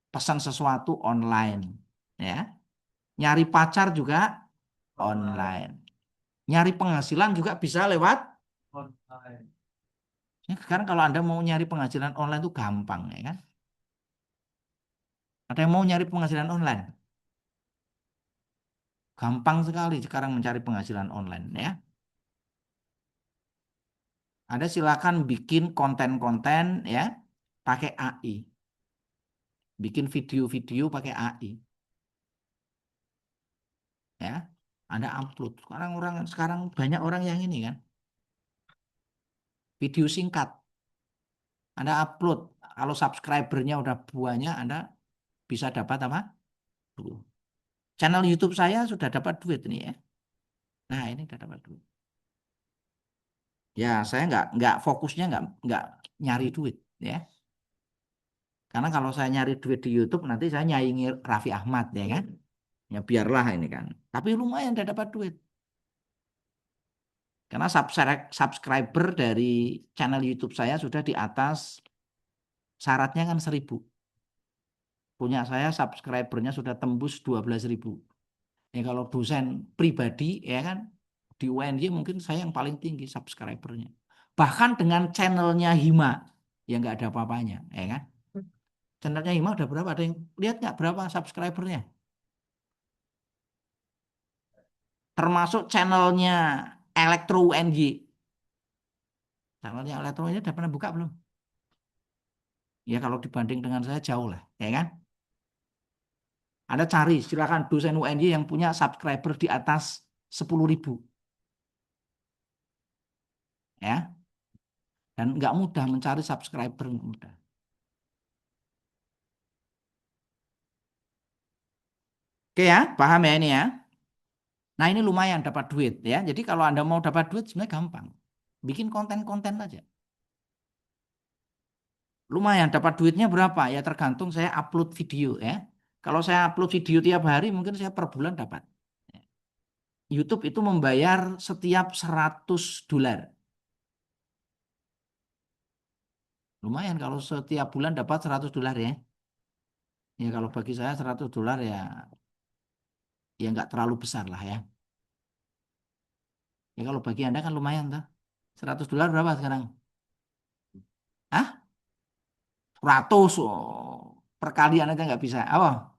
pesan sesuatu online, ya. Nyari pacar juga Online. online. Nyari penghasilan juga bisa lewat. Online. Ya, sekarang kalau Anda mau nyari penghasilan online itu gampang, ya kan? Ada yang mau nyari penghasilan online? Gampang sekali sekarang mencari penghasilan online, ya. Anda silakan bikin konten-konten ya pakai AI. Bikin video-video pakai AI, ya. Anda upload. Sekarang banyak orang yang ini kan. video singkat. Anda upload. Kalau subscribernya udah banyak, Anda bisa dapat apa? Channel YouTube saya sudah dapat duit ini ya. Nah, ini sudah dapat duit. Ya, saya nggak fokusnya nggak nyari duit ya. Karena kalau saya nyari duit di YouTube nanti saya nyaingi Raffi Ahmad ya kan. Ya biarlah ini kan. Tapi lumayan udah dapat duit. Karena subscriber dari channel YouTube saya sudah di atas syaratnya kan 1.000. Punya saya subscribernya sudah tembus 12.000. Ya kalau dosen pribadi ya kan di UNY mungkin saya yang paling tinggi subscribernya. Bahkan dengan channelnya Hima yang nggak ada apa-apanya ya kan. Channelnya Hima udah berapa? Ada yang lihat nggak berapa subscribernya? Termasuk channelnya Elektro UNY. Channelnya Elektro UNY udah pernah buka belum? Ya kalau dibanding dengan saya jauh lah, ya kan? Anda cari, silakan dosen UNY yang punya subscriber di atas 10.000. Ya, dan nggak mudah mencari subscriber, nggak mudah. Oke ya, paham ya ini ya? Nah ini lumayan dapat duit ya. Jadi kalau Anda mau dapat duit sebenarnya gampang. Bikin konten-konten aja. Lumayan dapat duitnya berapa? Ya tergantung saya upload video ya. Kalau saya upload video tiap hari mungkin saya per bulan dapat. YouTube itu membayar setiap $100. Lumayan kalau setiap bulan dapat $100 ya. Ya kalau bagi saya $100 ya nggak terlalu besar lah ya. Ya kalau bagi Anda kan lumayan tuh. $100 berapa sekarang? Hah? 100 perkalian aja nggak bisa. Apa?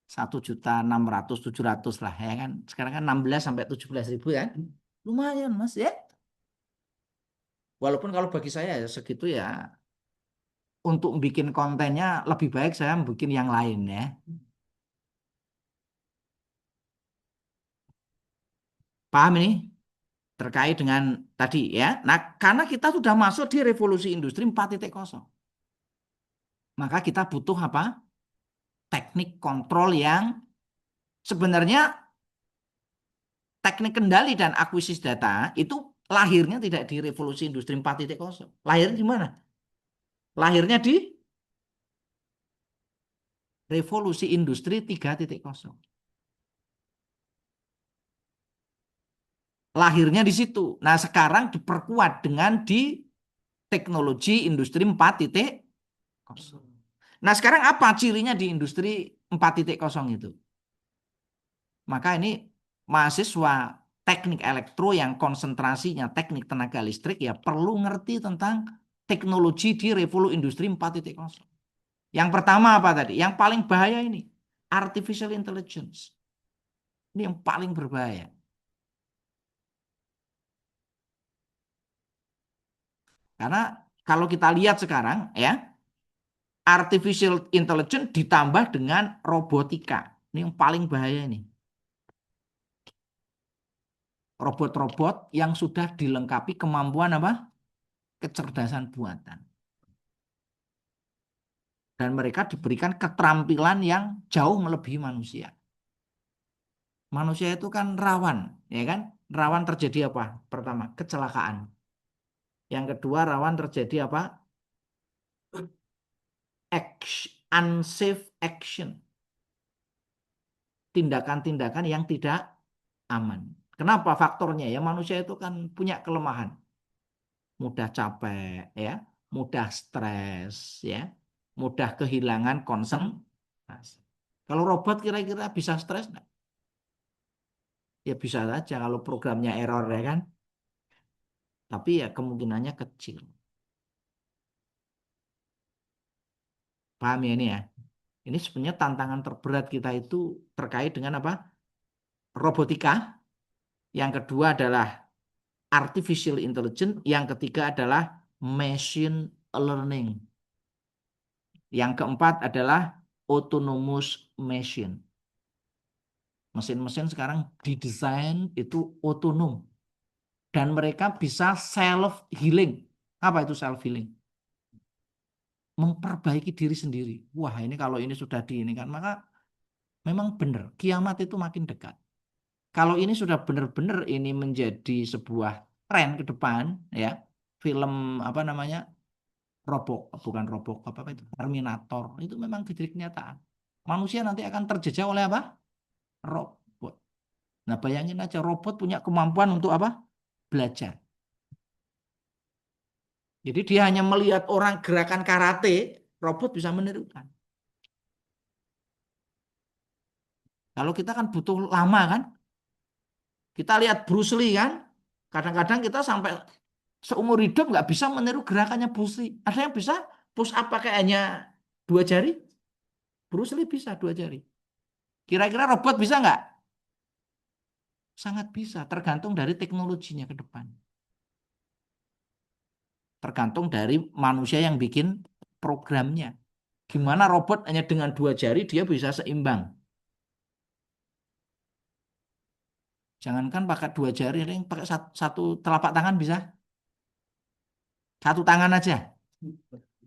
1.600.700 lah ya kan. Sekarang kan 16 sampai 17.000 kan. Lumayan Mas ya. Walaupun kalau bagi saya ya segitu ya untuk bikin kontennya lebih baik saya bikin yang lain ya. Paham ini? Terkait dengan tadi ya. Nah, karena kita sudah masuk di revolusi industri 4.0, maka kita butuh apa? Teknik kontrol yang sebenarnya teknik kendali dan akuisisi data itu lahirnya tidak di revolusi industri 4.0. Lahirnya di mana? Lahirnya di revolusi industri 3.0. Lahirnya di situ. Nah, sekarang diperkuat dengan di teknologi industri 4.0. Nah, sekarang apa cirinya di industri 4.0 itu? Maka ini mahasiswa teknik elektro yang konsentrasinya teknik tenaga listrik ya perlu ngerti tentang teknologi di revolusi industri 4.0. Yang pertama apa tadi? Yang paling bahaya ini artificial intelligence. Ini yang paling berbahaya. Karena kalau kita lihat sekarang ya, artificial intelligence ditambah dengan robotika. Ini yang paling bahaya ini. Robot-robot yang sudah dilengkapi kemampuan apa? Kecerdasan buatan. Dan mereka diberikan keterampilan yang jauh melebihi manusia. Manusia itu kan rawan, ya kan? Rawan terjadi apa? Pertama, kecelakaan. Yang kedua, rawan terjadi apa? Unsafe action. Tindakan-tindakan yang tidak aman. Kenapa faktornya? Ya manusia itu kan punya kelemahan. Mudah capek, ya, mudah stres, ya, mudah kehilangan konsentrasi. Kalau robot kira-kira bisa stres nggak? Ya bisa saja kalau programnya error ya kan. Tapi ya kemungkinannya kecil. Paham ya ini ya? Ini sebenarnya tantangan terberat kita itu terkait dengan apa? Robotika. Yang kedua adalah artificial intelligence. Yang ketiga adalah machine learning. Yang keempat adalah autonomous machine. Mesin-mesin sekarang didesain itu otonom dan mereka bisa self healing. Apa itu self healing? Memperbaiki diri sendiri. Wah, ini kalau ini sudah di ini kan, maka memang benar kiamat itu makin dekat. Kalau ini sudah benar-benar ini menjadi sebuah tren ke depan, ya, film apa namanya, Robok, bukan Robok, apa itu, Terminator, itu memang jadi kenyataan. Manusia nanti akan terjajah oleh apa? Robot. Nah, bayangin aja robot punya kemampuan untuk apa? Belajar. Jadi dia hanya melihat orang gerakan karate, robot bisa menirukan. Kalau kita kan butuh lama kan? Kita lihat Bruce Lee kan? Kadang-kadang kita sampai seumur hidup nggak bisa meniru gerakannya Bruce Lee. Ada yang bisa push up pakai hanya 2 jari? Bruce Lee bisa 2 jari. Kira-kira robot bisa nggak? Sangat bisa, tergantung dari teknologinya ke depan. Tergantung dari manusia yang bikin programnya. Gimana robot hanya dengan 2 jari dia bisa seimbang. Jangankan pakai 2 jari, yang pakai satu telapak tangan bisa. Satu tangan aja.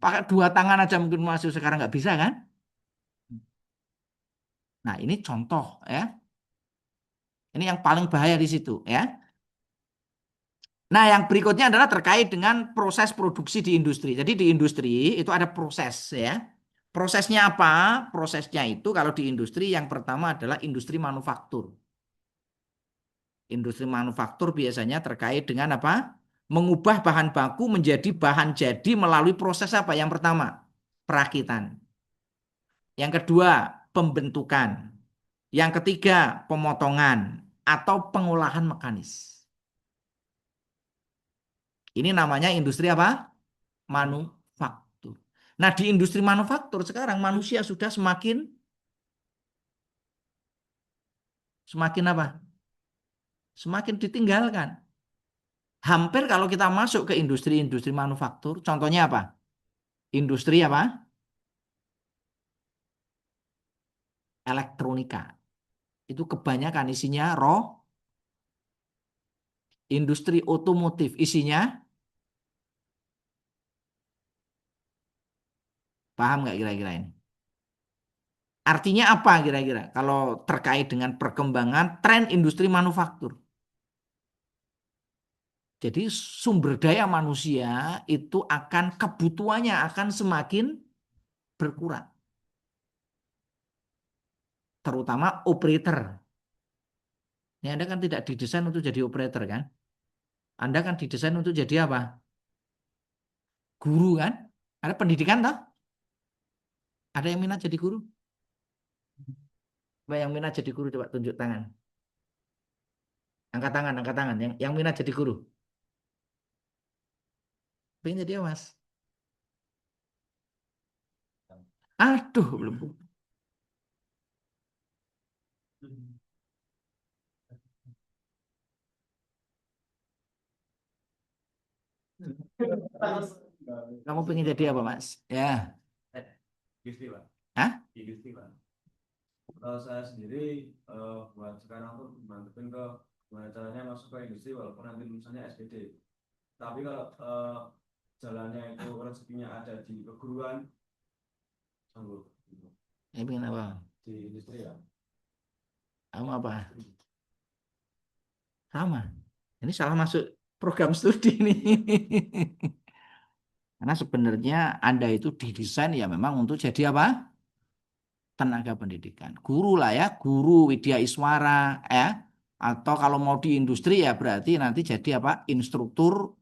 Pakai 2 tangan aja mungkin masih sekarang nggak bisa kan? Nah ini contoh ya. Ini yang paling bahaya di situ ya. Nah yang berikutnya adalah terkait dengan proses produksi di industri. Jadi di industri itu ada proses ya. Prosesnya apa? Prosesnya itu kalau di industri yang pertama adalah industri manufaktur. Industri manufaktur biasanya terkait dengan apa? Mengubah bahan baku menjadi bahan jadi melalui proses apa? Yang pertama, perakitan. Yang kedua, pembentukan. Yang ketiga, pemotongan atau pengolahan mekanis. Ini namanya industri apa? Manufaktur. Nah, di industri manufaktur sekarang manusia sudah semakin apa? Semakin ditinggalkan. Hampir kalau kita masuk ke industri-industri manufaktur, contohnya apa? Industri apa? Elektronika. Itu kebanyakan isinya industri otomotif isinya, paham nggak kira-kira ini? Artinya apa kira-kira kalau terkait dengan perkembangan tren industri manufaktur? Jadi sumber daya manusia itu akan kebutuhannya akan semakin berkurang, terutama operator. Ini Anda kan tidak didesain untuk jadi operator kan? Anda kan didesain untuk jadi apa? Guru kan? Ada pendidikan toh? Ada yang minat jadi guru? Coba yang minat jadi guru coba tunjuk tangan. Angkat tangan, angkat tangan. Yang minat jadi guru. Pengen jadi apa, Mas? Aduh, belum. Kamu pengen jadi apa, Mas? Ya. Industri, Pak. Hah? Industri, Pak. Kalau saya sendiri buat sekarang tuh mantepin ke gimana caranya masuk ke industri walaupun nanti lulusannya SPD. Tapi kalau jalannya itu rezekinya ada di keguruan, sanggup Ini pengen apa? di industri ya. Kamu apa? Sama. Ini salah masuk program studi nih. Karena sebenarnya Anda itu didesain ya memang untuk jadi apa? Tenaga pendidikan. Guru lah ya, guru Widya Iswara ya. Atau kalau mau di industri ya berarti nanti jadi apa? Instruktur,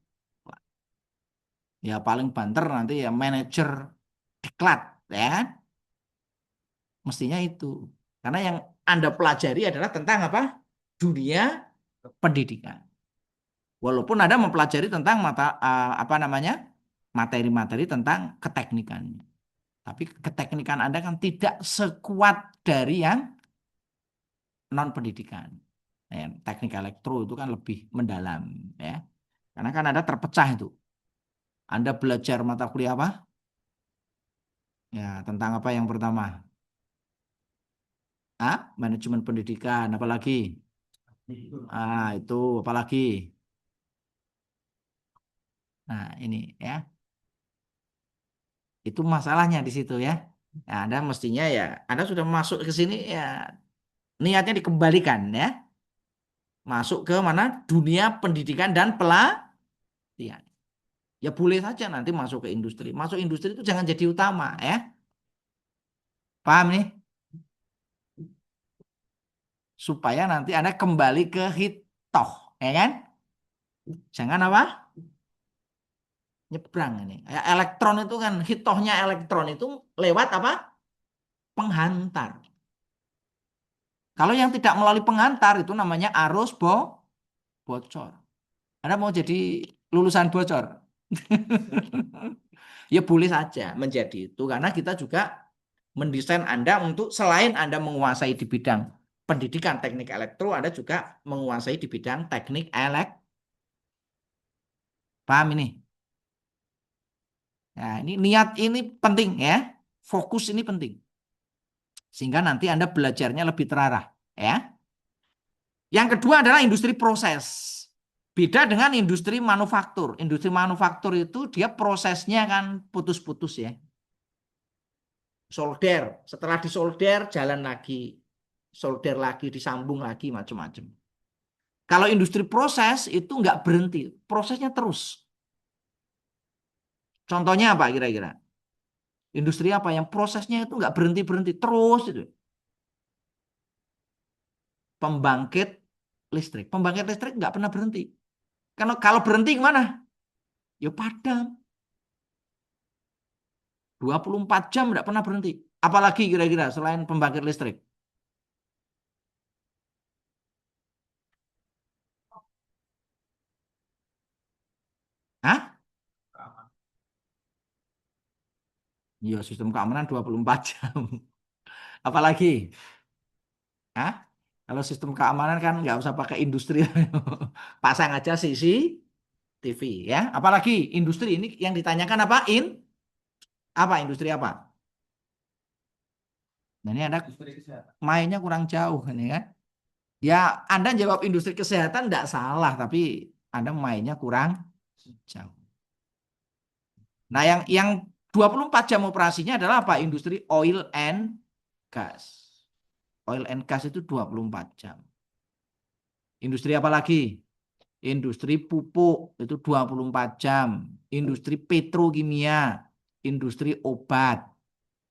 ya paling banter nanti ya manajer diklat ya kan? Mestinya itu. Karena yang Anda pelajari adalah tentang apa? Dunia pendidikan. Walaupun Anda mempelajari tentang apa namanya? Materi-materi tentang keteknikan. Tapi keteknikan Anda kan tidak sekuat dari yang non pendidikan. Ya, teknik elektro itu kan lebih mendalam ya. Karena kan Anda terpecah itu. Anda belajar mata kuliah apa? Ya, tentang apa yang pertama? Manajemen pendidikan, apalagi? Itu apalagi? Nah, ini ya. Itu masalahnya di situ ya. Nah, Anda mestinya ya, Anda sudah masuk ke sini ya, niatnya dikembalikan ya. Masuk ke mana? Dunia pendidikan dan pelatihan. Ya boleh saja nanti masuk ke industri. Masuk industri itu jangan jadi utama ya. Paham nih? Supaya nanti Anda kembali ke hitoh, ya kan? Jangan apa? Nyebrang ini. Ya, elektron itu kan hitohnya elektron itu lewat apa? Penghantar. Kalau yang tidak melalui penghantar itu namanya arus bocor. Anda mau jadi lulusan bocor? Ya boleh saja menjadi itu karena kita juga mendesain Anda untuk selain Anda menguasai di bidang pendidikan teknik elektro, Anda juga menguasai di bidang teknik paham ini? Nah, ini niat ini penting ya. Fokus ini penting. Sehingga nanti Anda belajarnya lebih terarah ya. Yang kedua adalah industri proses. Beda dengan industri manufaktur. Industri manufaktur itu dia prosesnya kan putus-putus ya. Solder, setelah disolder jalan lagi. Solder lagi, disambung lagi macam-macam. Kalau industri proses itu nggak berhenti, prosesnya terus. Contohnya apa kira-kira? Industri apa yang prosesnya itu nggak berhenti-berhenti terus itu? Pembangkit listrik. Pembangkit listrik nggak pernah berhenti. Karena kalau berhenti gimana? Ya padam. 24 jam nggak pernah berhenti. Apalagi kira-kira selain pembangkit listrik? Hah? Ya sistem keamanan 24 jam. Apalagi? Hah? Kalau sistem keamanan kan nggak usah pakai industri. Pasang aja CCTV ya. Apalagi industri ini yang ditanyakan apa? Apa industri apa? Nah, ini ada Industri kesehatan. mainnya kurang jauh ini kan. Ya, Anda jawab industri kesehatan tidak salah, tapi Anda mainnya kurang jauh. Nah, yang 24 jam operasinya adalah apa? Industri oil and gas. Oil and gas itu 24 jam. Industri apa lagi? Industri pupuk itu 24 jam. Industri petrokimia, industri obat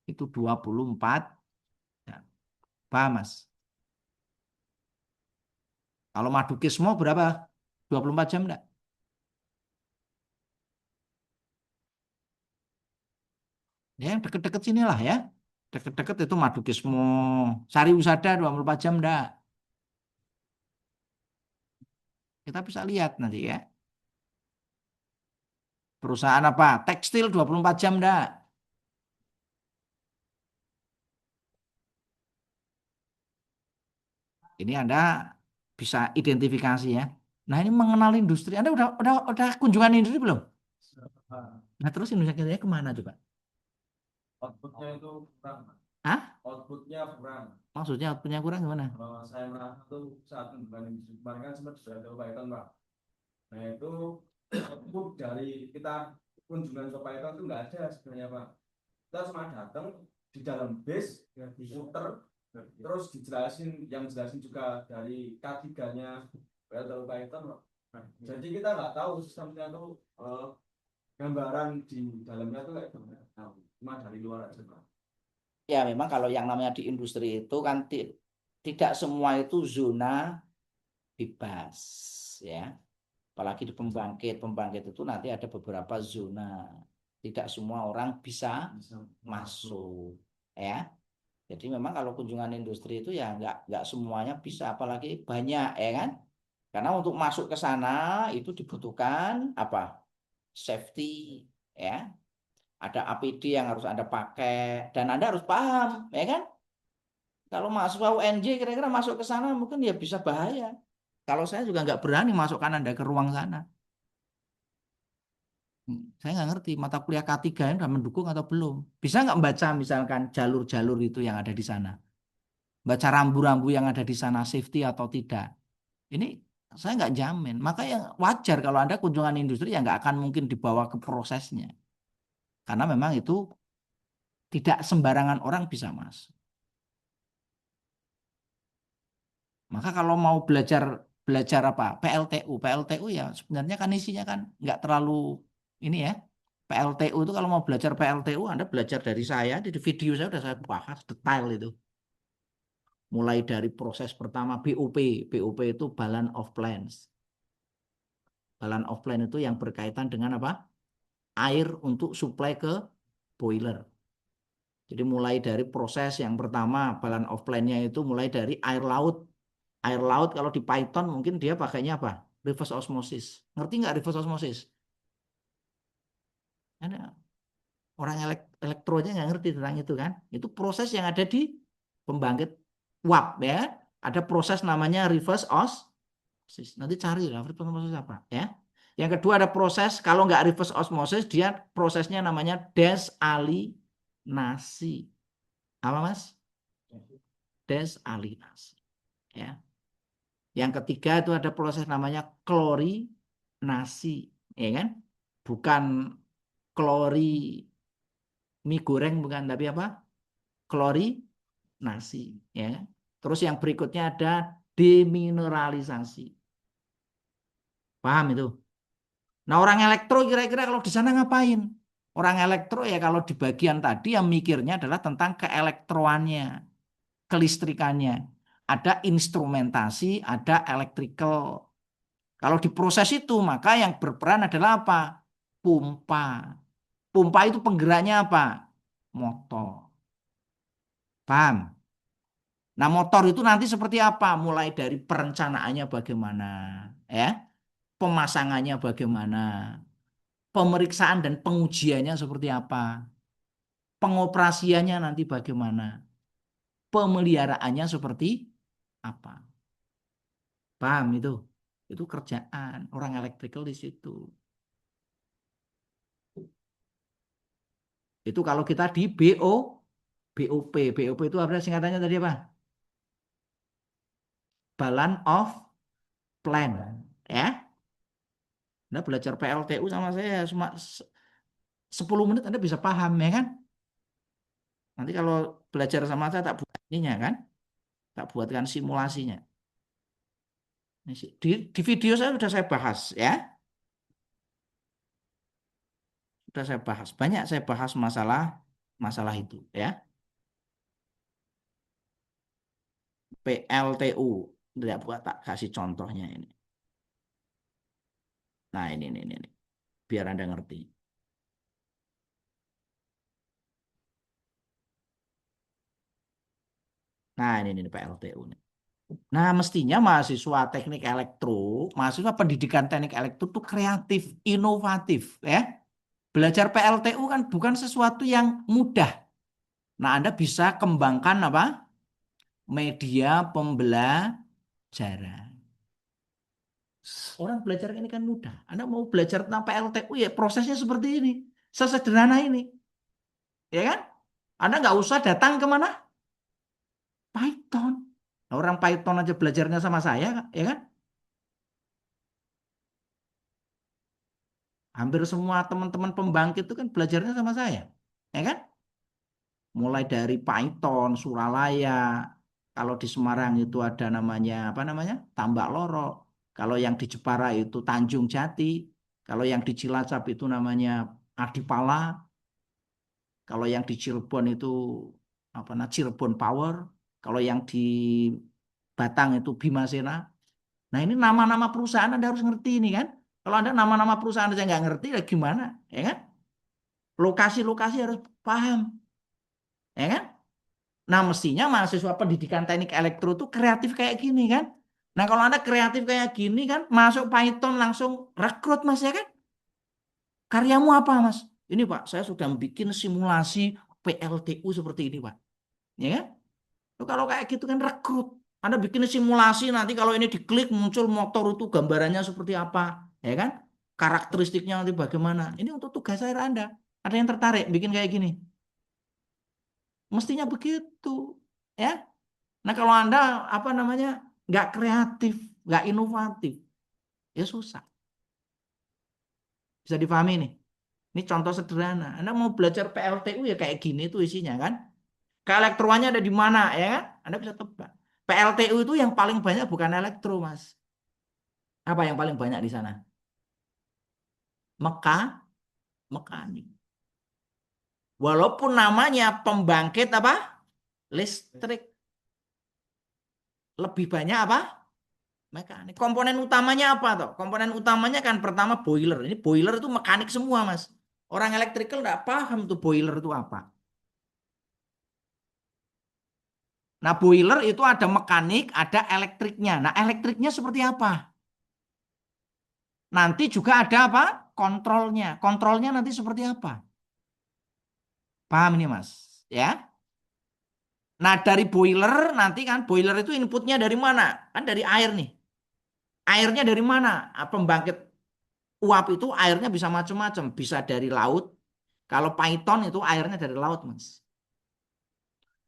itu 24 jam. Paham, Mas? Kalau Madukismo berapa? 24 jam enggak? Ya, deket-deket sinilah ya. Deket-deket itu Madukismo. Sari Wisada 24 jam enggak? Kita bisa lihat nanti ya. Perusahaan apa? Tekstil 24 jam enggak? Ini Anda bisa identifikasi ya. Nah, ini mengenal industri. Anda udah kunjungan industri belum? Nah, terus industrinya kemana coba? Outputnya itu kurang, Mas. Hah? Outputnya kurang. Maksudnya outputnya kurang gimana? Saya merasa tuh saat kembali kemarin kan sempat sudah ada Python, Pak. Nah itu output dari kita kunjungan ke Python itu nggak ada sebenarnya, Pak. Kita cuma datang di dalam base, muter, terus dijelasin, yang jelasin juga dari K3-nya Python, Pak. Jadi kita nggak tahu sistemnya tuh gambaran di dalamnya tuh kayak gimana. Nah, cuma dari luar aja, Pak. Ya, memang kalau yang namanya di industri itu kan tidak semua itu zona bebas ya. Apalagi di pembangkit, pembangkit itu nanti ada beberapa zona. Tidak semua orang bisa masuk ya. Jadi memang kalau kunjungan industri itu ya nggak semuanya bisa, apalagi banyak ya kan. Karena untuk masuk ke sana itu dibutuhkan apa? Safety ya. Ada APD yang harus Anda pakai dan Anda harus paham ya kan. Kalau mahasiswa UNJ kira-kira masuk ke sana mungkin ya bisa bahaya. Kalau saya juga nggak berani masukkan Anda ke ruang sana. Saya nggak ngerti mata kuliah K3 ini sudah mendukung atau belum. Bisa nggak baca misalkan jalur-jalur itu yang ada di sana? Baca rambu-rambu yang ada di sana safety atau tidak? Ini Saya nggak jamin. Makanya wajar kalau Anda kunjungan industri ya nggak akan mungkin dibawa ke prosesnya. Karena memang itu tidak sembarangan orang bisa masuk. Maka kalau mau belajar belajar apa? PLTU ya sebenarnya kan isinya kan nggak terlalu ini ya. PLTU itu kalau mau belajar PLTU Anda belajar dari saya di video saya udah saya bahas detail itu. Mulai dari proses pertama BOP. BOP itu Balance of Plants. Balance of Plant itu yang berkaitan dengan apa? Air untuk suplai ke boiler. Jadi mulai dari proses yang pertama balance of plant-nya itu mulai dari air laut. Air laut kalau di Python mungkin dia pakainya apa? Reverse osmosis. Ngerti nggak reverse osmosis? Ada orang elektro aja nggak ngerti tentang itu kan? Itu proses yang ada di pembangkit uap ya. Ada proses namanya reverse osmosis. Nanti cari lah reverse osmosis apa ya. Yang kedua ada proses kalau nggak reverse osmosis dia prosesnya namanya desalinasi. Apa Mas? Desalinasi ya. Yang ketiga itu ada proses namanya klorinasi, ya kan? Bukan klori mie goreng bukan, tapi apa? Klorinasi, ya kan? Terus yang berikutnya ada demineralisasi. Paham itu? Nah, orang elektro kira-kira kalau di sana ngapain? Orang elektro ya kalau di bagian tadi yang mikirnya adalah tentang keelektroannya, kelistrikannya. Ada instrumentasi, ada electrical. Kalau di proses itu, maka yang berperan adalah apa? Pompa. Pompa itu penggeraknya apa? Motor. Paham? Nah, motor itu nanti seperti apa? Mulai dari perencanaannya bagaimana, ya, pemasangannya bagaimana, pemeriksaan dan pengujiannya seperti apa, pengoperasiannya nanti bagaimana, pemeliharaannya seperti apa. Paham itu? Itu kerjaan orang electrical di situ. Itu kalau kita di BOP. BOP itu apa singkatannya tadi apa? Balance of Plan. Ya. Anda belajar PLTU sama saya cuma 10 menit Anda bisa paham ya kan? Nanti kalau belajar sama saya tak buat ininya kan? Tak buatkan simulasinya. Di video saya sudah saya bahas ya. Sudah saya bahas. Banyak saya bahas masalah masalah itu ya. PLTU. Tidak buat tak kasih contohnya ini. Nah ini. Biar Anda ngerti. Nah ini PLTU. Nah, mestinya mahasiswa teknik elektro, mahasiswa pendidikan teknik elektro itu kreatif, inovatif, ya. Belajar PLTU kan bukan sesuatu yang mudah. Nah, Anda bisa kembangkan apa? Media pembelajaran. Orang belajar ini kan mudah. Anda mau belajar tentang PLTU ya prosesnya seperti ini. Sesederhana ini. Ya kan? Anda nggak usah datang ke mana? Python. Nah, orang Python aja belajarnya sama saya, ya kan? Hampir semua teman-teman pembangkit itu kan belajarnya sama saya. Ya kan? Mulai dari Python, Suralaya. Kalau di Semarang itu ada namanya apa namanya? Tambak Loro. Kalau yang di Jepara itu Tanjung Jati. Kalau yang di Cilacap itu namanya Adipala. Kalau yang di Cirebon itu apa namanya? Cirebon Power. Kalau yang di Batang itu Bimasena. Nah, ini nama-nama perusahaan Anda harus ngerti ini kan. Kalau Anda nama-nama perusahaan Anda nggak ngerti, ya gimana? Ya kan? Lokasi-lokasi harus paham, ya kan? Nah, mestinya mahasiswa pendidikan teknik elektro itu kreatif kayak gini kan? Nah, kalau Anda kreatif kayak gini kan, masuk Python langsung rekrut Mas ya kan? Karyamu apa Mas? Ini Pak, saya sudah bikin simulasi PLTU seperti ini Pak. Ya kan? Kalau kayak gitu kan rekrut. Anda bikin simulasi nanti kalau ini diklik muncul motor itu gambarannya seperti apa, ya kan? Karakteristiknya nanti bagaimana? Ini untuk tugas saya Anda. Ada yang tertarik bikin kayak gini? Mestinya begitu, ya. Nah kalau Anda apa namanya nggak kreatif, nggak inovatif, Ya susah. Bisa dipahami nih. Ini contoh sederhana. Anda mau belajar PLTU ya kayak gini tuh isinya kan. Keelektroannya ada di mana ya kan? Anda bisa tebak. PLTU itu yang paling banyak bukan elektro, Mas. Apa yang paling banyak di sana? Mekanik. Walaupun namanya pembangkit apa? Listrik. Lebih banyak apa? Mekanik. Komponen utamanya apa toh? Komponen utamanya kan pertama boiler. Ini boiler itu mekanik semua, Mas. Orang elektrikal nggak paham tuh boiler itu apa. Nah, boiler itu ada mekanik, ada elektriknya. Nah, elektriknya seperti apa? Nanti juga ada apa? Kontrolnya. Kontrolnya nanti seperti apa? Paham ini, Mas? Ya. Nah, dari boiler nanti kan boiler itu inputnya dari mana? Kan dari air nih. Airnya dari mana? Ah, pembangkit uap itu airnya bisa macam-macam. Bisa dari laut. Kalau Python itu airnya dari laut, Mas.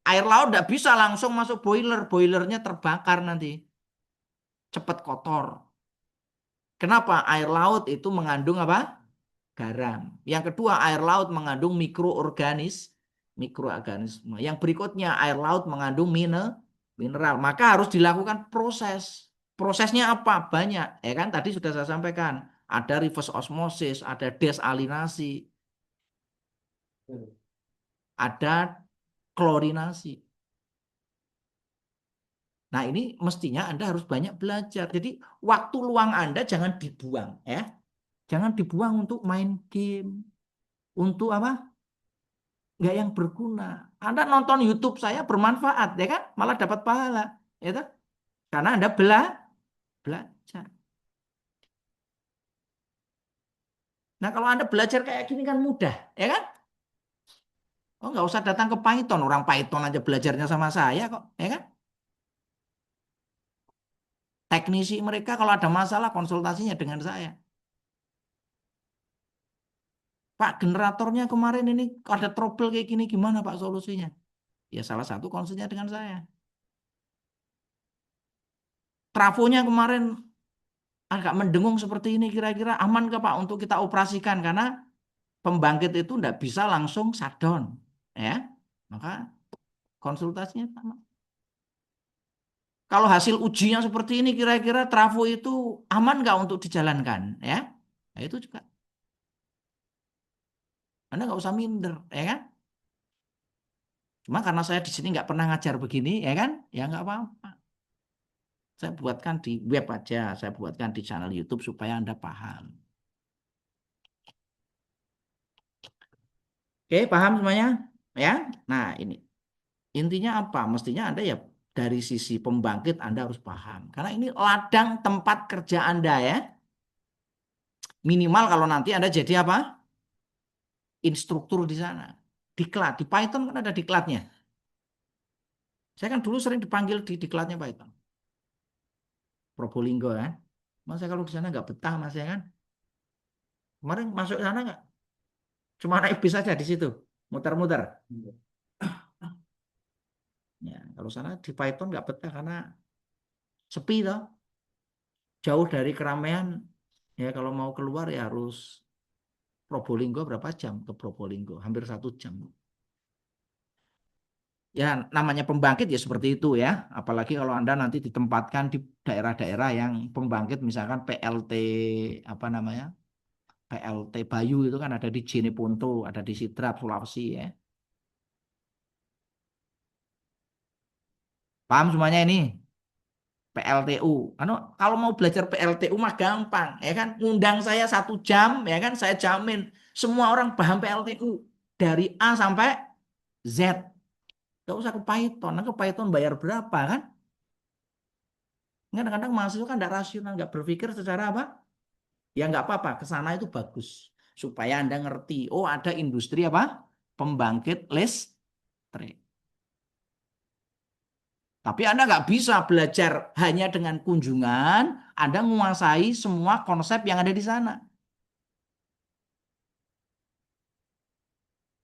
Air laut tidak bisa langsung masuk boiler. Boilernya terbakar nanti. Cepat kotor. Kenapa? Air laut itu mengandung apa? Garam. Yang kedua, air laut mengandung mikroorganisme. Yang berikutnya, air laut mengandung mineral. Maka harus dilakukan proses. Prosesnya apa? Banyak. Ya kan tadi sudah saya sampaikan. Ada reverse osmosis, ada desalinasi, ada klorinasi. Nah, ini mestinya Anda harus banyak belajar. Jadi, waktu luang Anda jangan dibuang, ya. Jangan dibuang untuk main game, untuk apa? Nggak yang berguna. Anda nonton YouTube saya bermanfaat, ya kan? Malah dapat pahala, ya kan? Karena Anda belajar. Nah, kalau Anda belajar kayak gini kan mudah, ya kan? Oh, nggak usah datang ke Python. Orang Python aja belajarnya sama saya kok, ya kan? Teknisi mereka kalau ada masalah konsultasinya dengan saya. Pak, generatornya kemarin ini ada trouble kayak gini, gimana Pak solusinya? Ya salah satu konsulnya dengan saya. Trafonya kemarin agak mendengung seperti ini, kira-kira aman ke Pak untuk kita operasikan? Karena pembangkit itu tidak bisa langsung shutdown, ya. Maka konsultasinya sama. Kalau hasil ujinya seperti ini, kira-kira trafo itu aman nggak untuk dijalankan, ya? Nah, itu juga. Anda nggak usah minder, ya kan? Cuma karena saya di sini nggak pernah ngajar begini, ya kan? Ya nggak apa-apa. Saya buatkan di web aja, saya buatkan di channel YouTube supaya Anda paham. Oke, paham semuanya? Ya. Nah, ini intinya apa? Mestinya Anda ya dari sisi pembangkit Anda harus paham. Karena ini ladang tempat kerja Anda ya. Minimal kalau nanti Anda jadi apa? Instruktur di sana. Diklat. Di Python kan ada diklatnya. Saya kan dulu sering dipanggil di diklatnya Python. Probolinggo kan. Masa kalau di sana nggak betah mas ya kan? Kemarin masuk sana nggak? Cuma naik bis aja di situ. Muter-muter. Ya, kalau sana di Python nggak betah karena sepi toh. Jauh dari keramaian. Ya kalau mau keluar ya harus Probolinggo berapa jam ke Probolinggo? Hampir 1 jam. Ya namanya pembangkit ya seperti itu ya. Apalagi kalau Anda nanti ditempatkan di daerah-daerah yang pembangkit misalkan PLT apa namanya? PLT Bayu itu kan ada di Jeneponto, ada di Sidrap, Sulawesi ya. Paham semuanya ini? PLTU. Kalau mau belajar PLTU mah gampang, ya kan? Ngundang saya 1 jam, ya kan? Saya jamin semua orang paham PLTU dari A sampai Z. Gak usah ke Python. Nah, ke Python bayar berapa kan? Kadang-kadang mahasiswa kan tidak rasional, nggak berpikir secara apa? Ya nggak apa-apa. Ke sana itu bagus supaya Anda ngerti. Oh ada industri apa? Pembangkit listrik. Tapi Anda nggak bisa belajar hanya dengan kunjungan. Anda menguasai semua konsep yang ada di sana.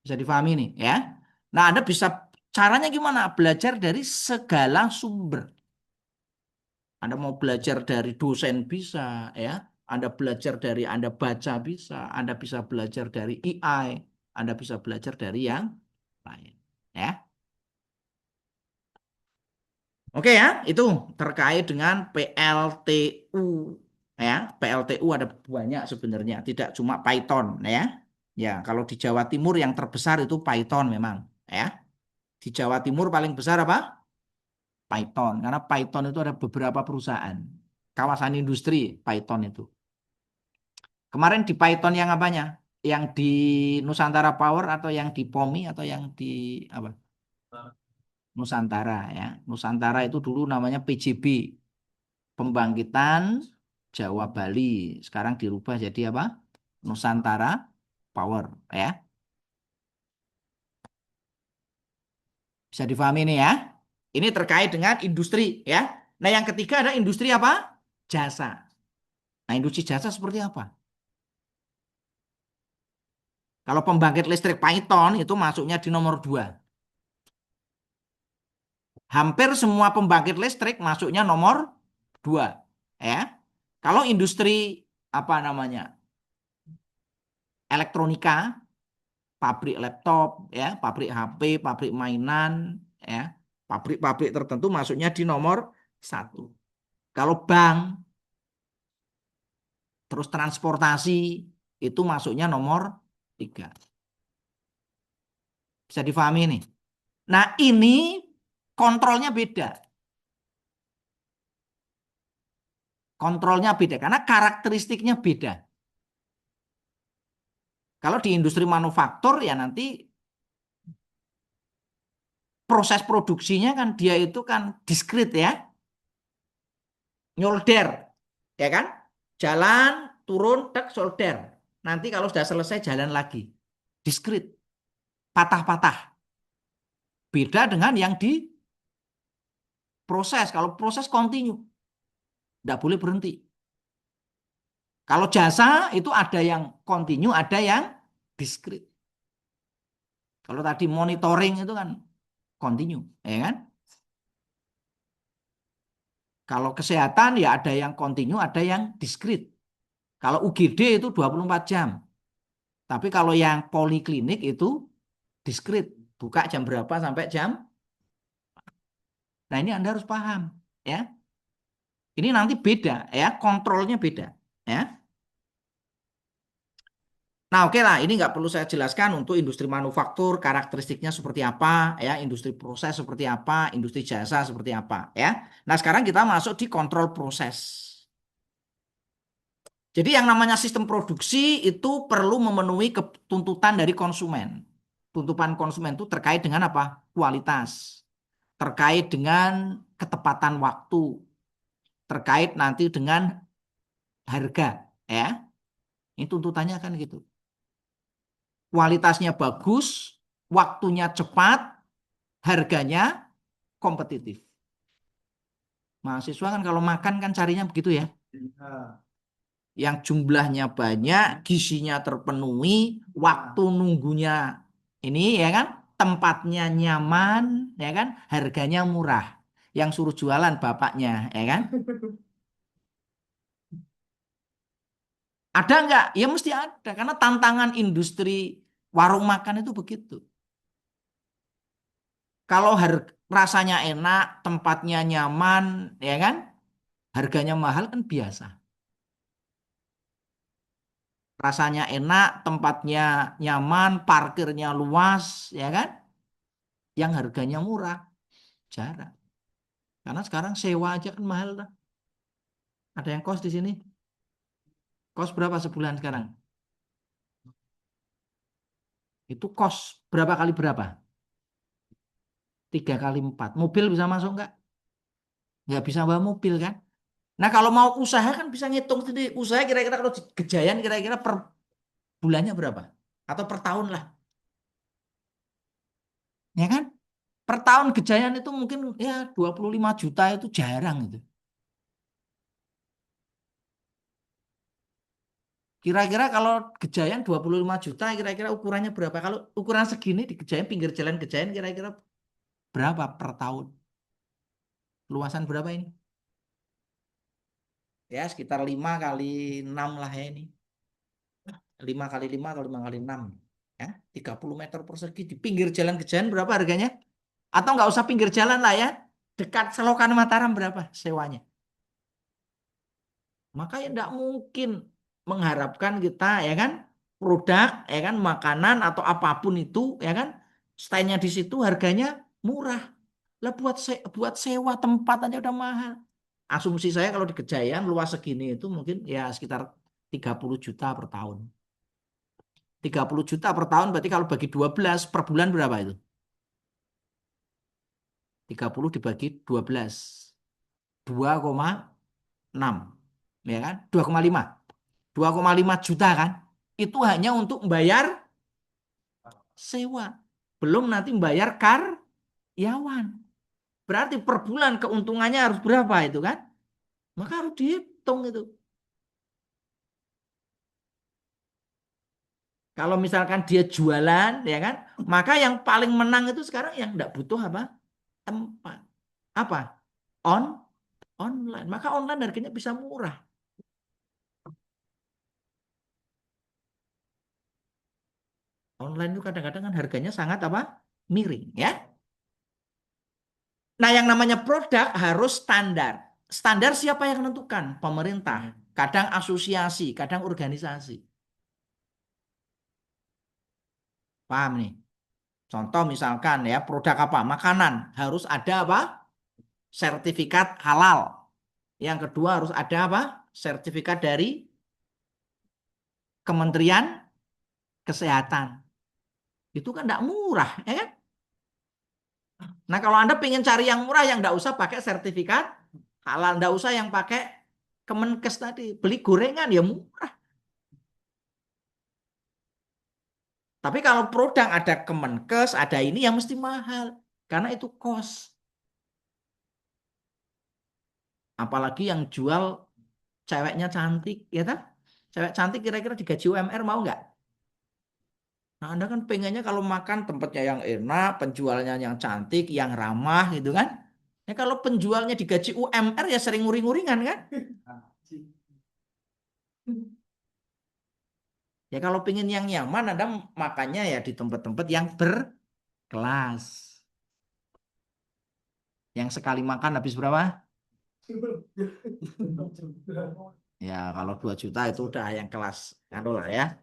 Bisa difahami nih ya. Nah Anda bisa caranya gimana? Belajar dari segala sumber. Anda mau belajar dari dosen bisa ya. Anda belajar dari Anda baca bisa, Anda bisa belajar dari AI, Anda bisa belajar dari yang lain. Ya. Oke ya, itu terkait dengan PLTU. Ya, PLTU ada banyak sebenarnya, tidak cuma Python ya. Ya, kalau di Jawa Timur yang terbesar itu Python memang, ya. Di Jawa Timur paling besar apa? Python, karena Python itu ada beberapa perusahaan. Kawasan industri Python itu. Kemarin di Python yang apanya? Yang di Nusantara Power atau yang di POMI atau yang di apa? Nusantara ya. Nusantara itu dulu namanya PJB, Pembangkitan Jawa Bali. Sekarang dirubah jadi apa? Nusantara Power ya. Bisa difahami ini ya. Ini terkait dengan industri ya. Nah, yang ketiga ada industri apa? Jasa. Nah, industri jasa seperti apa? Kalau pembangkit listrik Python itu masuknya di nomor 2. Hampir semua pembangkit listrik masuknya nomor 2. Ya. Kalau industri apa namanya? Elektronika, pabrik laptop, ya, pabrik HP, pabrik mainan, ya, pabrik-pabrik tertentu masuknya di nomor 1. Kalau bank, terus transportasi, itu masuknya nomor 3. Bisa difahami nih. Nah, ini kontrolnya beda. Kontrolnya beda karena karakteristiknya beda. Kalau di industri manufaktur ya nanti proses produksinya kan dia itu kan diskrit ya, nyolder, ya kan? Jalan, turun, tek, solder. Nanti kalau sudah selesai jalan lagi, diskrit, patah-patah. Beda dengan yang di proses. Kalau proses kontinu, tidak boleh berhenti. Kalau jasa itu ada yang kontinu, ada yang diskrit. Kalau tadi monitoring itu kan kontinu, ya kan? Kalau kesehatan ya ada yang kontinu, ada yang diskrit. Kalau UGD itu 24 jam. Tapi kalau yang poliklinik itu diskrit. Buka jam berapa sampai jam. Nah, ini Anda harus paham, ya. Ini nanti beda, ya, kontrolnya beda, ya. Nah, oke lah, ini nggak perlu saya jelaskan untuk industri manufaktur, karakteristiknya seperti apa, ya, industri proses seperti apa, industri jasa seperti apa, ya. Nah, sekarang kita masuk di kontrol proses. Jadi yang namanya sistem produksi itu perlu memenuhi tuntutan dari konsumen. Tuntutan konsumen itu terkait dengan apa? Kualitas, terkait dengan ketepatan waktu, terkait nanti dengan harga, ya. Ini tuntutannya kan gitu. Kualitasnya bagus, waktunya cepat, harganya kompetitif. Mahasiswa kan kalau makan kan carinya begitu ya. Yang jumlahnya banyak, gizinya terpenuhi, waktu nunggunya ini ya kan, tempatnya nyaman, ya kan, harganya murah. Yang suruh jualan bapaknya, ya kan? Ada nggak? Ya mesti ada, karena tantangan industri warung makan itu begitu. Kalau rasanya enak, tempatnya nyaman, ya kan? Harganya mahal kan biasa. Rasanya enak, tempatnya nyaman, parkirnya luas, ya kan? Yang harganya murah, jarang. Karena sekarang sewa aja kan mahal lah. Ada yang kos di sini? Kos berapa sebulan sekarang? Itu kos berapa kali berapa? 3 kali 4. Mobil bisa masuk nggak? Nggak bisa bawa mobil kan? Nah, kalau mau usaha kan bisa ngitung sendiri. Usaha kira-kira kalau di Gejayan kira-kira per bulannya berapa? Atau per tahun lah. Ya kan? Per tahun Gejayan itu mungkin ya 25 juta itu jarang itu. Kira-kira kalau Gejayan 25 juta kira-kira ukurannya berapa? Kalau ukuran segini di Gejayan pinggir jalan Gejayan kira-kira berapa per tahun? Luasan berapa ini? Ya, sekitar 5 kali 6 lah ya ini. 5 kali 5 atau 5 kali 6. Ya, 30 meter persegi di pinggir jalan Gejayan berapa harganya? Atau nggak usah pinggir jalan lah ya. Dekat Selokan Mataram berapa sewanya? Maka ya tidak mungkin mengharapkan kita ya kan produk ya kan makanan atau apapun itu ya kan stylenya di situ harganya murah. Lah buat sewa tempat aja udah mahal. Asumsi saya kalau di Kejayaan luas segini itu mungkin ya sekitar 30 juta per tahun. 30 juta per tahun berarti kalau bagi 12 per bulan berapa itu? 30 dibagi 12. 2,6 ya kan? 2,5. 2,5 juta kan? Itu hanya untuk membayar sewa. Belum nanti membayar karyawan. Berarti per bulan keuntungannya harus berapa itu kan? Maka harus dihitung itu. Kalau misalkan dia jualan, ya kan? Maka yang paling menang itu sekarang yang tidak butuh apa? Tempat. Apa? On online. Maka online harganya bisa murah. Online itu kadang-kadang kan harganya sangat apa? Miring, ya. Nah, yang namanya produk harus standar. Standar siapa yang menentukan? Pemerintah. Kadang asosiasi, kadang organisasi. Paham nih? Contoh misalkan ya, produk apa? Makanan. Harus ada apa? Sertifikat halal. Yang kedua harus ada apa? Sertifikat dari Kementerian Kesehatan. Itu kan tidak murah, ya kan? Nah, kalau Anda pengen cari yang murah, yang tidak usah pakai sertifikat halal, tidak usah yang pakai Kemenkes tadi. Beli gorengan ya murah. Tapi kalau produk ada Kemenkes, ada ini yang mesti mahal. Karena itu cost. Apalagi yang jual ceweknya cantik, ya kan? Cewek cantik kira-kira digaji UMR mau nggak? Nah, Anda kan pengennya kalau makan tempatnya yang enak, penjualnya yang cantik, yang ramah gitu kan. Ya kalau penjualnya digaji UMR ya sering nguring-nguringan kan. Ya kalau pengen yang nyaman Anda makannya ya di tempat-tempat yang berkelas. Yang sekali makan habis berapa? Ya kalau 2 juta itu udah yang kelas anu lah ya.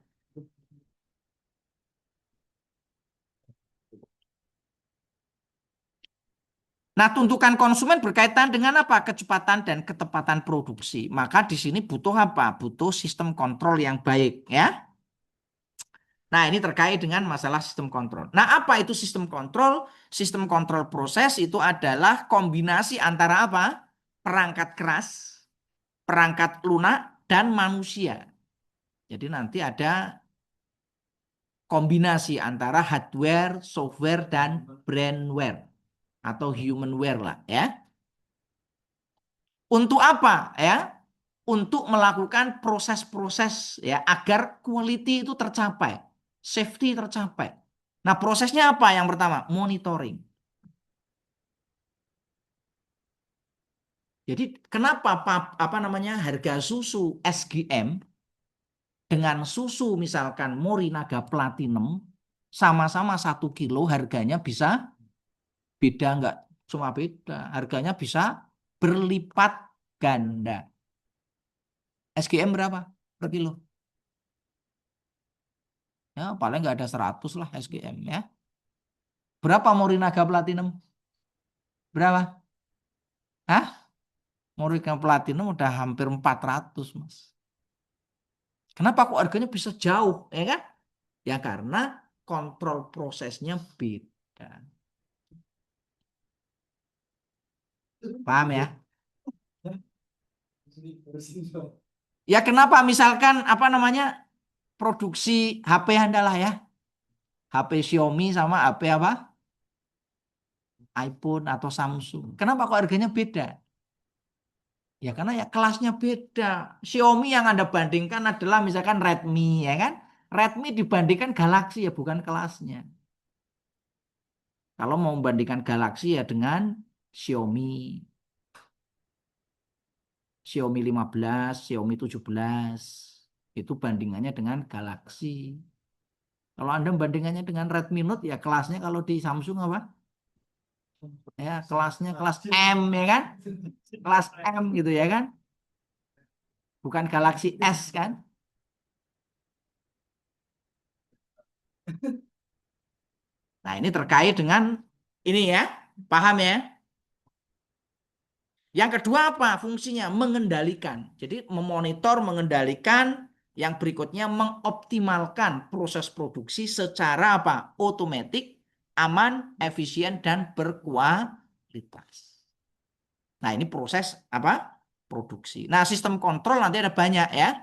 Nah, tuntukan konsumen berkaitan dengan apa? Kecepatan dan ketepatan produksi. Maka di sini butuh apa? Butuh sistem kontrol yang baik, ya. Nah, ini terkait dengan masalah sistem kontrol. Nah, apa itu sistem kontrol? Sistem kontrol proses itu adalah kombinasi antara apa? Perangkat keras, perangkat lunak, dan manusia. Jadi nanti ada kombinasi antara hardware, software, dan brandware atau humanware lah, ya. Untuk apa ya? Untuk melakukan proses-proses ya agar quality itu tercapai, safety tercapai. Nah, prosesnya apa? Yang pertama, monitoring. Jadi kenapa apa namanya harga susu SGM dengan susu misalkan Morinaga Platinum sama-sama 1 kilo harganya bisa beda nggak? Cuma beda, harganya bisa berlipat ganda. SGM berapa per kilo? Ya, paling nggak ada 100 lah SGM ya. Berapa Morinaga Platinum? Berapa? Hah? Morinaga Platinum udah hampir 400, Mas. Kenapa kok harganya bisa jauh, ya kan? Ya karena kontrol prosesnya beda. Paham ya? Ya kenapa misalkan apa namanya produksi HP Anda lah ya. HP Xiaomi sama HP apa? iPhone atau Samsung. Kenapa kok harganya beda? Ya karena ya kelasnya beda. Xiaomi yang Anda bandingkan adalah misalkan Redmi ya kan? Redmi dibandingkan Galaxy ya bukan kelasnya. Kalau mau membandingkan Galaxy ya dengan Xiaomi. Xiaomi 15, Xiaomi 17. Itu bandingannya dengan Galaxy. Kalau Anda bandingannya dengan Redmi Note ya kelasnya kalau di Samsung apa? Ya, kelasnya kelas M ya kan? Kelas M gitu ya kan? Bukan Galaxy S kan? Nah, ini terkait dengan ini ya. Paham ya? Yang kedua apa? Fungsinya mengendalikan. Jadi memonitor, mengendalikan. Yang berikutnya mengoptimalkan proses produksi secara apa? Otomatis, aman, efisien, dan berkualitas. Nah, ini proses apa? Produksi. Nah, sistem kontrol nanti ada banyak ya.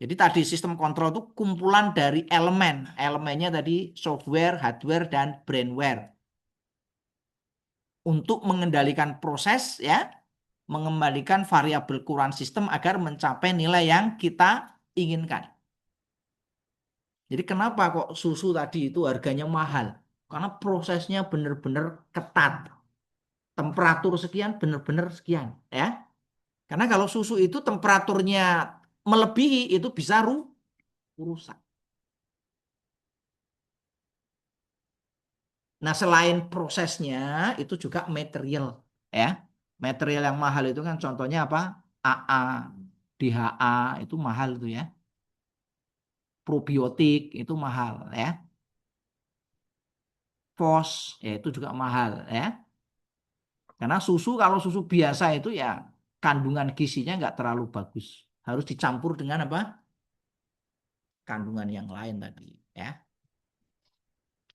Jadi tadi sistem kontrol itu kumpulan dari elemen. Elemennya tadi software, hardware, dan brainware. Untuk mengendalikan proses ya, mengembalikan variabel kurang sistem agar mencapai nilai yang kita inginkan. Jadi kenapa kok susu tadi itu harganya mahal? Karena prosesnya benar-benar ketat. Temperatur sekian benar-benar sekian ya. Karena kalau susu itu temperaturnya melebihi itu bisa rusak. Nah, selain prosesnya itu juga material ya. Material yang mahal itu kan contohnya apa? AA, DHA itu mahal itu ya. Probiotik itu mahal ya. Fos ya itu juga mahal ya. Karena susu kalau susu biasa itu ya kandungan gizinya nggak terlalu bagus. Harus dicampur dengan apa? Kandungan yang lain tadi ya.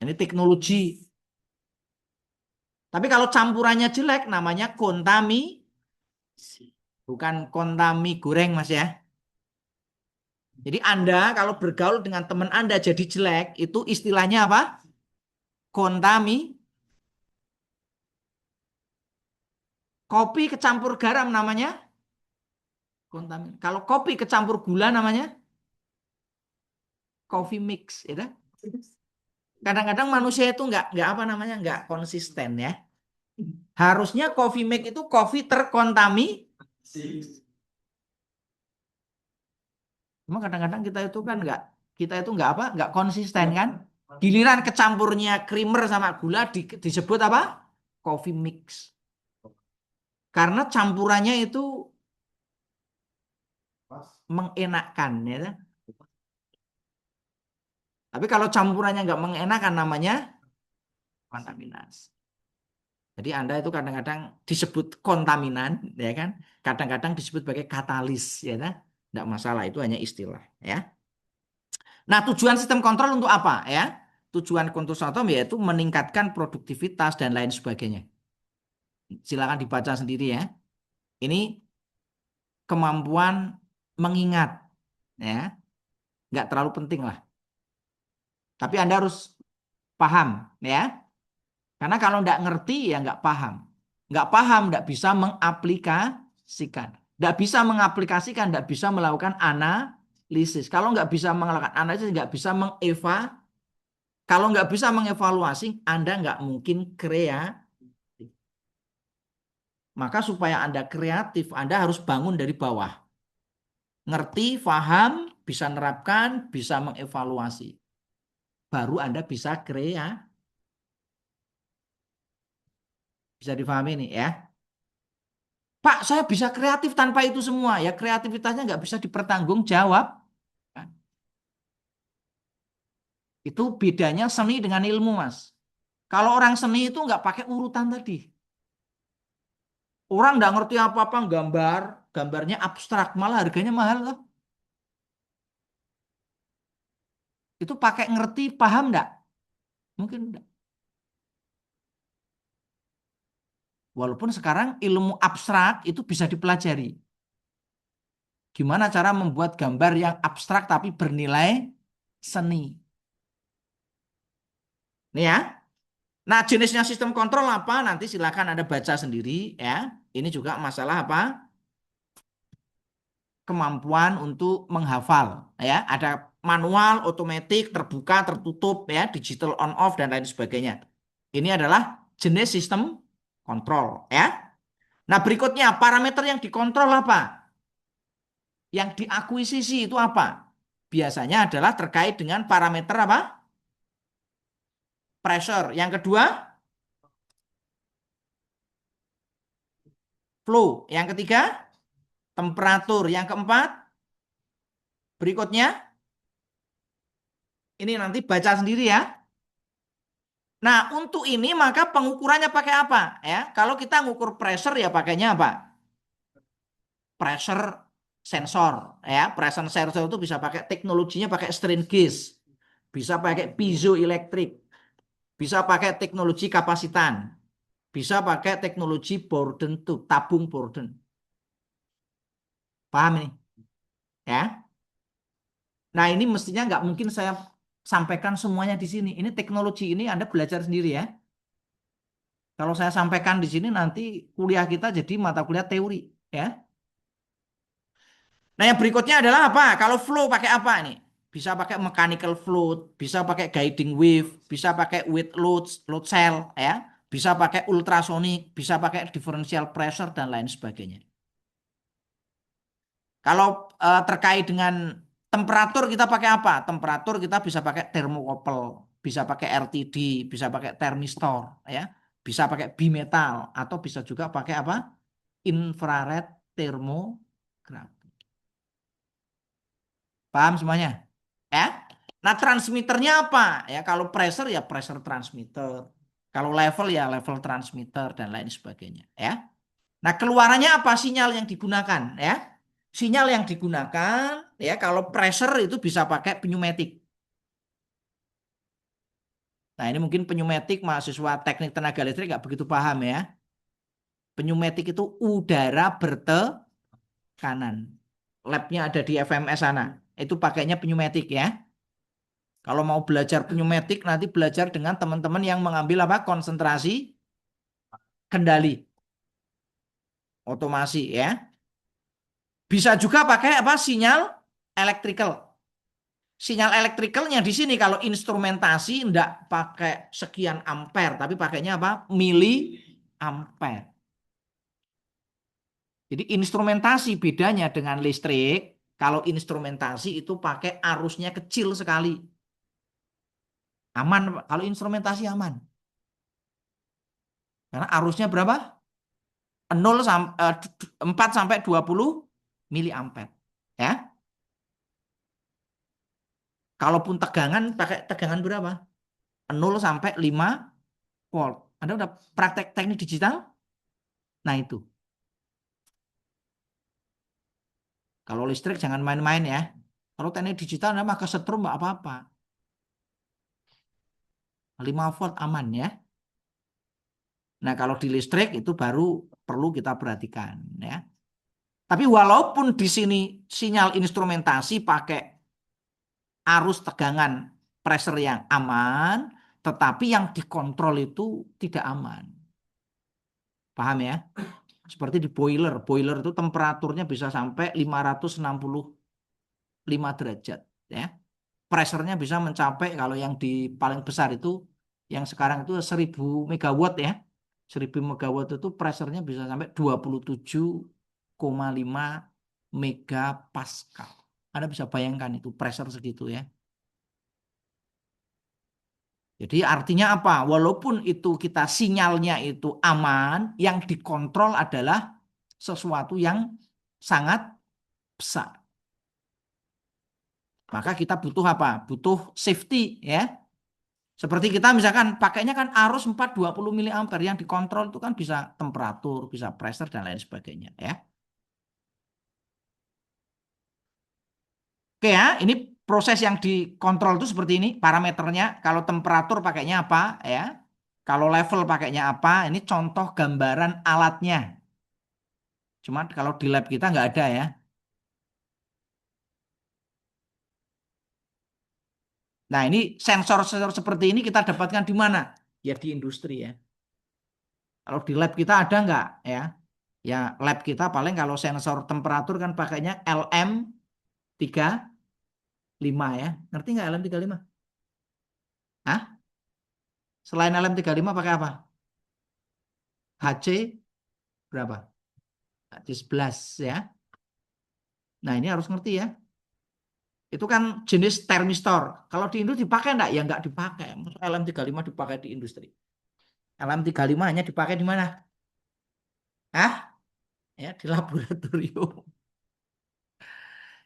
Ini teknologi. Tapi kalau campurannya jelek namanya bukan kontami goreng Mas ya. Jadi Anda kalau bergaul dengan teman Anda jadi jelek itu istilahnya apa? Kontami. Kopi kecampur garam namanya kontamin. Kalau kopi kecampur gula namanya coffee mix, ya kan? Kadang-kadang manusia itu nggak apa namanya nggak konsisten ya. Harusnya coffee mix itu kopi terkontaminasi. Cuma kadang-kadang kita itu nggak apa nggak konsisten kan. Giliran kecampurnya creamer sama gula disebut apa? Coffee mix. Karena campurannya itu mengenakkan ya kan? Tapi kalau campurannya nggak mengenakan namanya kontaminasi. Jadi Anda itu kadang-kadang disebut kontaminan, ya kan? Kadang-kadang disebut sebagai katalis, ya kan? Tidak masalah, itu hanya istilah, ya. Nah, tujuan sistem kontrol untuk apa, ya? Tujuan kontrol sistem yaitu meningkatkan produktivitas dan lain sebagainya. Silakan dibaca sendiri ya. Ini kemampuan mengingat, ya. Nggak terlalu penting lah. Tapi Anda harus paham, ya. Karena kalau nggak ngerti ya nggak paham. Nggak paham, nggak bisa mengaplikasikan. Nggak bisa mengaplikasikan, nggak bisa melakukan analisis. Kalau nggak bisa melakukan analisis, nggak bisa Kalau nggak bisa mengevaluasi, Anda nggak mungkin kreatif. Maka supaya Anda kreatif, Anda harus bangun dari bawah. Ngerti, paham, bisa nerapkan, bisa mengevaluasi. Baru Anda bisa bisa difahami nih ya. Pak, saya bisa kreatif tanpa itu semua. Ya kreativitasnya nggak bisa dipertanggungjawab. Itu bedanya seni dengan ilmu, Mas. Kalau orang seni itu nggak pakai urutan tadi. Orang nggak ngerti apa-apa gambarnya abstrak, malah harganya mahal loh. Itu pakai ngerti, paham nggak? Mungkin enggak. Walaupun sekarang ilmu abstrak itu bisa dipelajari. Gimana cara membuat gambar yang abstrak tapi bernilai seni. Nih ya. Nah, jenisnya sistem kontrol apa? Nanti silakan Anda baca sendiri ya. Ini juga masalah apa? Kemampuan untuk menghafal ya. Ada manual, otomatis, terbuka, tertutup ya, digital on off dan lain sebagainya. Ini adalah jenis sistem kontrol ya. Nah, berikutnya parameter yang dikontrol apa? Yang diakuisisi itu apa? Biasanya adalah terkait dengan parameter apa? Pressure. Yang kedua, flow. Yang ketiga, temperatur. Yang keempat, berikutnya, ini nanti baca sendiri ya. Nah, untuk ini maka pengukurannya pakai apa? Ya, kalau kita ngukur pressure ya pakainya apa? Pressure sensor. Ya, pressure sensor itu bisa pakai teknologinya pakai strain gauge, bisa pakai piezoelectric, bisa pakai teknologi kapasitan, bisa pakai teknologi Bourdon tube, tabung Bourdon. Paham ini? Ya. Nah, ini mestinya nggak mungkin saya sampaikan semuanya di sini. Ini teknologi ini Anda belajar sendiri ya. Kalau saya sampaikan di sini nanti kuliah kita jadi mata kuliah teori, ya. Nah, yang berikutnya adalah apa? Kalau flow pakai apa nih? Bisa pakai mechanical fluid, bisa pakai guiding wave, bisa pakai weight load cell, ya. Bisa pakai ultrasonic, bisa pakai differential pressure dan lain sebagainya. Kalau terkait dengan temperatur kita pakai apa? Temperatur kita bisa pakai thermocouple, bisa pakai RTD, bisa pakai thermistor, ya. Bisa pakai bimetal atau bisa juga pakai apa? Infrared thermography. Paham semuanya? Ya. Nah, transmitternya apa? Ya, kalau pressure ya pressure transmitter. Kalau level ya level transmitter dan lain sebagainya, ya. Nah, keluarannya apa sinyal yang digunakan, ya? Sinyal yang digunakan ya kalau pressure itu bisa pakai pneumatik. Nah, ini mungkin pneumatik mahasiswa teknik tenaga listrik nggak begitu paham ya. Pneumatik itu udara bertekanan. Labnya ada di FMS sana. Itu pakainya pneumatik ya. Kalau mau belajar pneumatik nanti belajar dengan teman-teman yang mengambil apa? Konsentrasi kendali otomasi ya. Bisa juga pakai apa? Sinyal electrical. Sinyal elektrikalnya di sini kalau instrumentasi enggak pakai sekian ampere tapi pakainya apa? Mili ampere. Jadi instrumentasi bedanya dengan listrik, kalau instrumentasi itu pakai arusnya kecil sekali. Aman kalau instrumentasi aman. Karena arusnya berapa? 4 sampai 20 mili ampere. Ya. Kalaupun tegangan pakai tegangan berapa? 0 sampai 5 volt. Anda udah praktek teknik digital? Nah, itu. Kalau listrik jangan main-main ya. Kalau teknik digital mah kesetrum nggak apa-apa. 5 volt aman ya. Nah, kalau di listrik itu baru perlu kita perhatikan ya. Tapi walaupun di sini sinyal instrumentasi pakai arus tegangan pressure yang aman, tetapi yang dikontrol itu tidak aman. Paham ya? Seperti di boiler. Boiler itu temperaturnya bisa sampai 565 derajat ya. Pressure-nya bisa mencapai kalau yang di paling besar itu yang sekarang itu 1000 megawatt ya. 1000 megawatt itu pressure-nya bisa sampai 27,5 megapascal. Anda bisa bayangkan itu pressure segitu ya. Jadi artinya apa? Walaupun itu kita sinyalnya itu aman, yang dikontrol adalah sesuatu yang sangat besar. Maka kita butuh apa? Butuh safety ya. Seperti kita misalkan pakainya kan arus 420 mili ampere yang dikontrol itu kan bisa temperatur, bisa pressure dan lain sebagainya ya. Oke ya, ini proses yang dikontrol itu seperti ini parameternya. Kalau temperatur pakainya apa ya? Kalau level pakainya apa? Ini contoh gambaran alatnya. Cuma kalau di lab kita nggak ada ya. Nah, ini sensor-sensor seperti ini kita dapatkan di mana? Ya di industri ya. Kalau di lab kita ada nggak ya? Ya lab kita paling kalau sensor temperatur kan pakainya LM35 ya. Ngerti nggak LM35? Hah? Selain LM35 pakai apa? HC berapa? Di 11 ya. Nah, ini harus ngerti ya. Itu kan jenis termistor. Kalau di industri dipakai enggak? Ya enggak dipakai. LM35 dipakai di industri. LM35 hanya dipakai di mana? Hah? Ya, di laboratorium.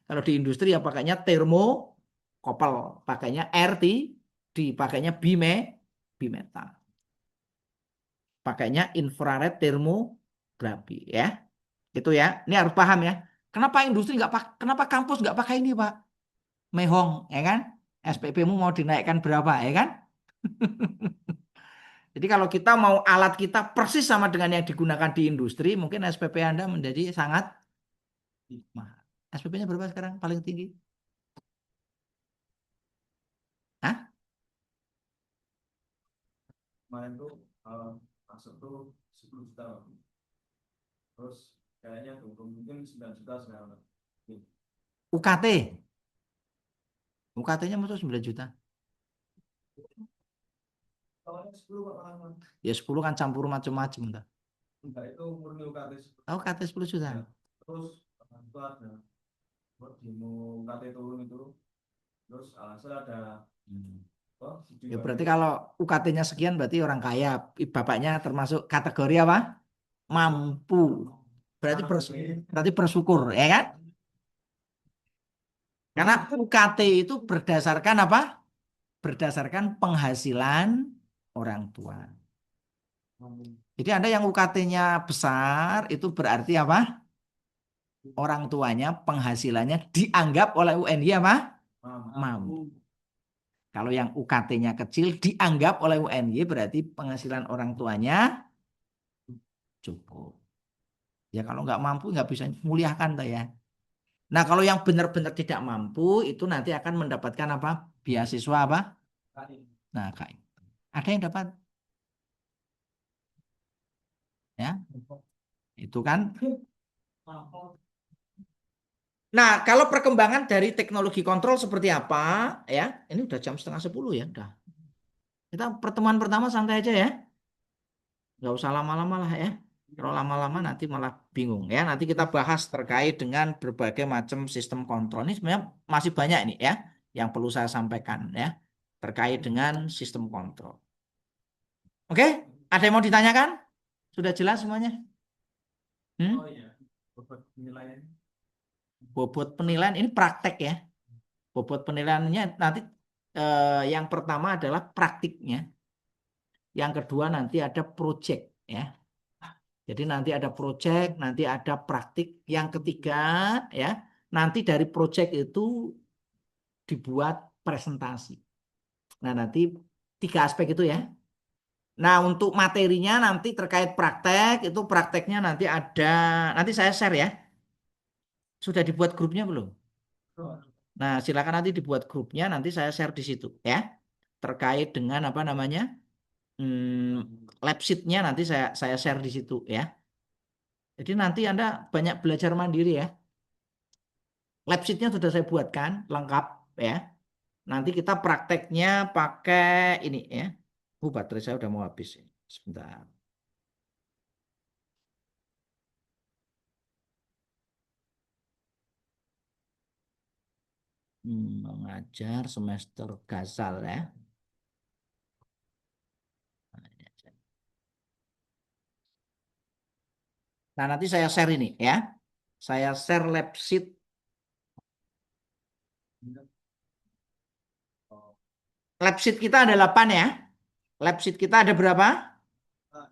Kalau di industri ya pakainya termokopel, pakainya RT, dipakainya bimetal. Pakainya infrared termografi ya. Itu ya. Ini harus paham ya. Kenapa industri nggak pakai, kenapa kampus nggak pakai ini, Pak? Mehong, ya kan? SPP-mu mau dinaikkan berapa, ya kan? Jadi kalau kita mau alat kita persis sama dengan yang digunakan di industri, mungkin SPP Anda menjadi sangat mahal. SPP-nya berapa sekarang paling tinggi? Hah? Kemarin tuh masuk tuh 10 juta. Terus kayaknya tuh mungkin 9 juta sekarang. UKT. UKT-nya masuk 9 juta. Awalnya 10 Pak Rahman. Ya 10 kan campur macam-macam. Enggak, itu murni UKT 10. Oh, UKT 10 juta. Ya. Terus itu ada buat demo UKT turun itu. Terus alhasil ada Ya berarti kalau UKT-nya sekian berarti orang kaya. Bapaknya termasuk kategori apa? Mampu. Berarti bersyukur, ya kan? Karena UKT itu berdasarkan apa? Berdasarkan penghasilan orang tua. Jadi Anda yang UKT-nya besar itu berarti apa? Orang tuanya penghasilannya dianggap oleh UNY apa? Mampu. Kalau yang UKT-nya kecil dianggap oleh UNY berarti penghasilan orang tuanya cukup. Ya kalau nggak mampu nggak bisa muliakan tuh ya. Nah kalau yang benar-benar tidak mampu itu nanti akan mendapatkan apa? Beasiswa apa? Nah kayak ada yang dapat ya itu kan. Nah kalau perkembangan dari teknologi kontrol seperti apa ya? Ini udah jam 9:30 ya udah. Kita pertemuan pertama santai aja ya. Nggak usah lama-lama lah ya. Kalau lama-lama nanti malah bingung ya. Nanti kita bahas terkait dengan berbagai macam sistem kontrol. Ini sebenarnya masih banyak ini ya yang perlu saya sampaikan ya terkait dengan sistem kontrol. Oke, ada yang mau ditanyakan? Sudah jelas semuanya? Oh iya, bobot penilaian. Bobot penilaian ini praktek ya. Bobot penilaiannya nanti yang pertama adalah praktiknya. Yang kedua nanti ada project ya. Jadi nanti ada project, nanti ada praktik. Yang ketiga ya, nanti dari project itu dibuat presentasi. Nah, nanti 3 aspek itu ya. Nah, untuk materinya nanti terkait praktek, itu prakteknya nanti ada, nanti saya share ya. Sudah dibuat grupnya belum? Nah, silakan nanti dibuat grupnya, nanti saya share di situ ya. Terkait dengan apa namanya? Lab sheet-nya nanti saya share di situ ya. Jadi nanti Anda banyak belajar mandiri ya. Lab sheet-nya sudah saya buatkan lengkap ya. Nanti kita prakteknya pakai ini ya. Baterai saya udah mau habis. Sebentar. Mengajar semester Gasal ya. Nah, nanti saya share ini ya. Saya share lab sheet. Lab sheet kita ada 8 ya. Lab sheet kita ada berapa? 8.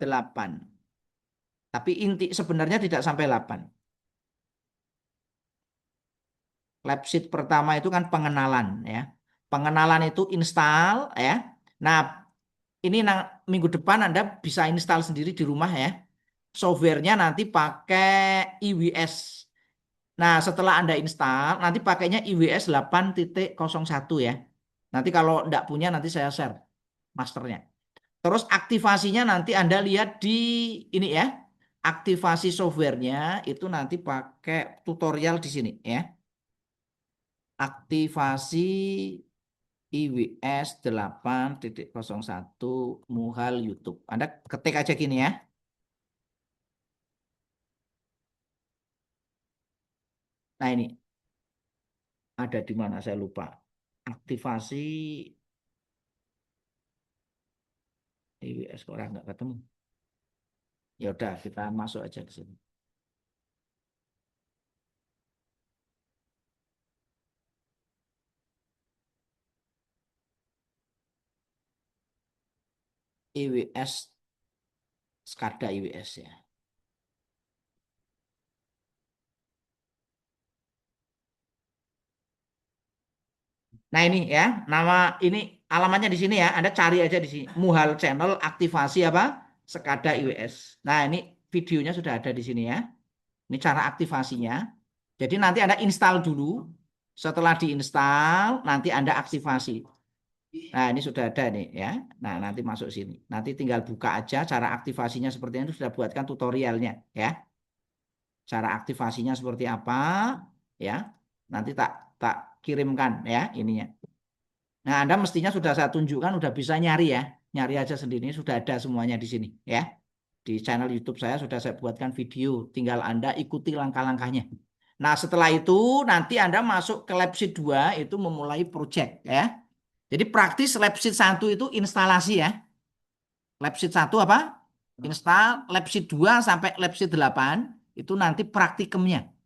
Tapi inti sebenarnya tidak sampai 8. Lab sheet pertama itu kan pengenalan ya. Pengenalan itu install ya. Nah, ini minggu depan Anda bisa install sendiri di rumah ya. Softwarenya nanti pakai IWS. Nah, setelah Anda install, nanti pakainya IWS 8.01 ya. Nanti kalau enggak punya nanti saya share masternya. Terus aktivasinya nanti Anda lihat di ini ya. Aktivasi softwarenya itu nanti pakai tutorial di sini ya. Aktivasi IWS 8.01 Muhal YouTube. Anda ketik aja gini ya. Nah ini ada di mana saya lupa. Aktivasi IWS kok orang nggak ketemu. Ya udah kita masuk aja ke sini. IWS SCADA IWS ya. Nah ini ya, nama ini alamatnya di sini ya. Anda cari aja di sini. Muhal Channel aktivasi apa? SCADA IWS. Nah ini videonya sudah ada di sini ya. Ini cara aktivasinya. Jadi nanti Anda install dulu. Setelah diinstal, nanti Anda aktivasi. Nah ini sudah ada nih ya. Nah nanti masuk sini. Nanti tinggal buka aja cara aktivasinya seperti itu sudah buatkan tutorialnya ya. Cara aktivasinya seperti apa ya. Nanti tak tak kirimkan ya ininya. Nah, Anda mestinya sudah saya tunjukkan, sudah bisa nyari ya. Nyari aja sendiri, sudah ada semuanya di sini ya. Di channel YouTube saya sudah saya buatkan video, tinggal Anda ikuti langkah-langkahnya. Nah, setelah itu nanti Anda masuk ke lab sheet 2 itu memulai project ya. Jadi praktis lab sheet 1 itu instalasi ya. Lab sheet 1 apa? Install, lab sheet 2 sampai lab sheet 8 itu nanti praktikumnya.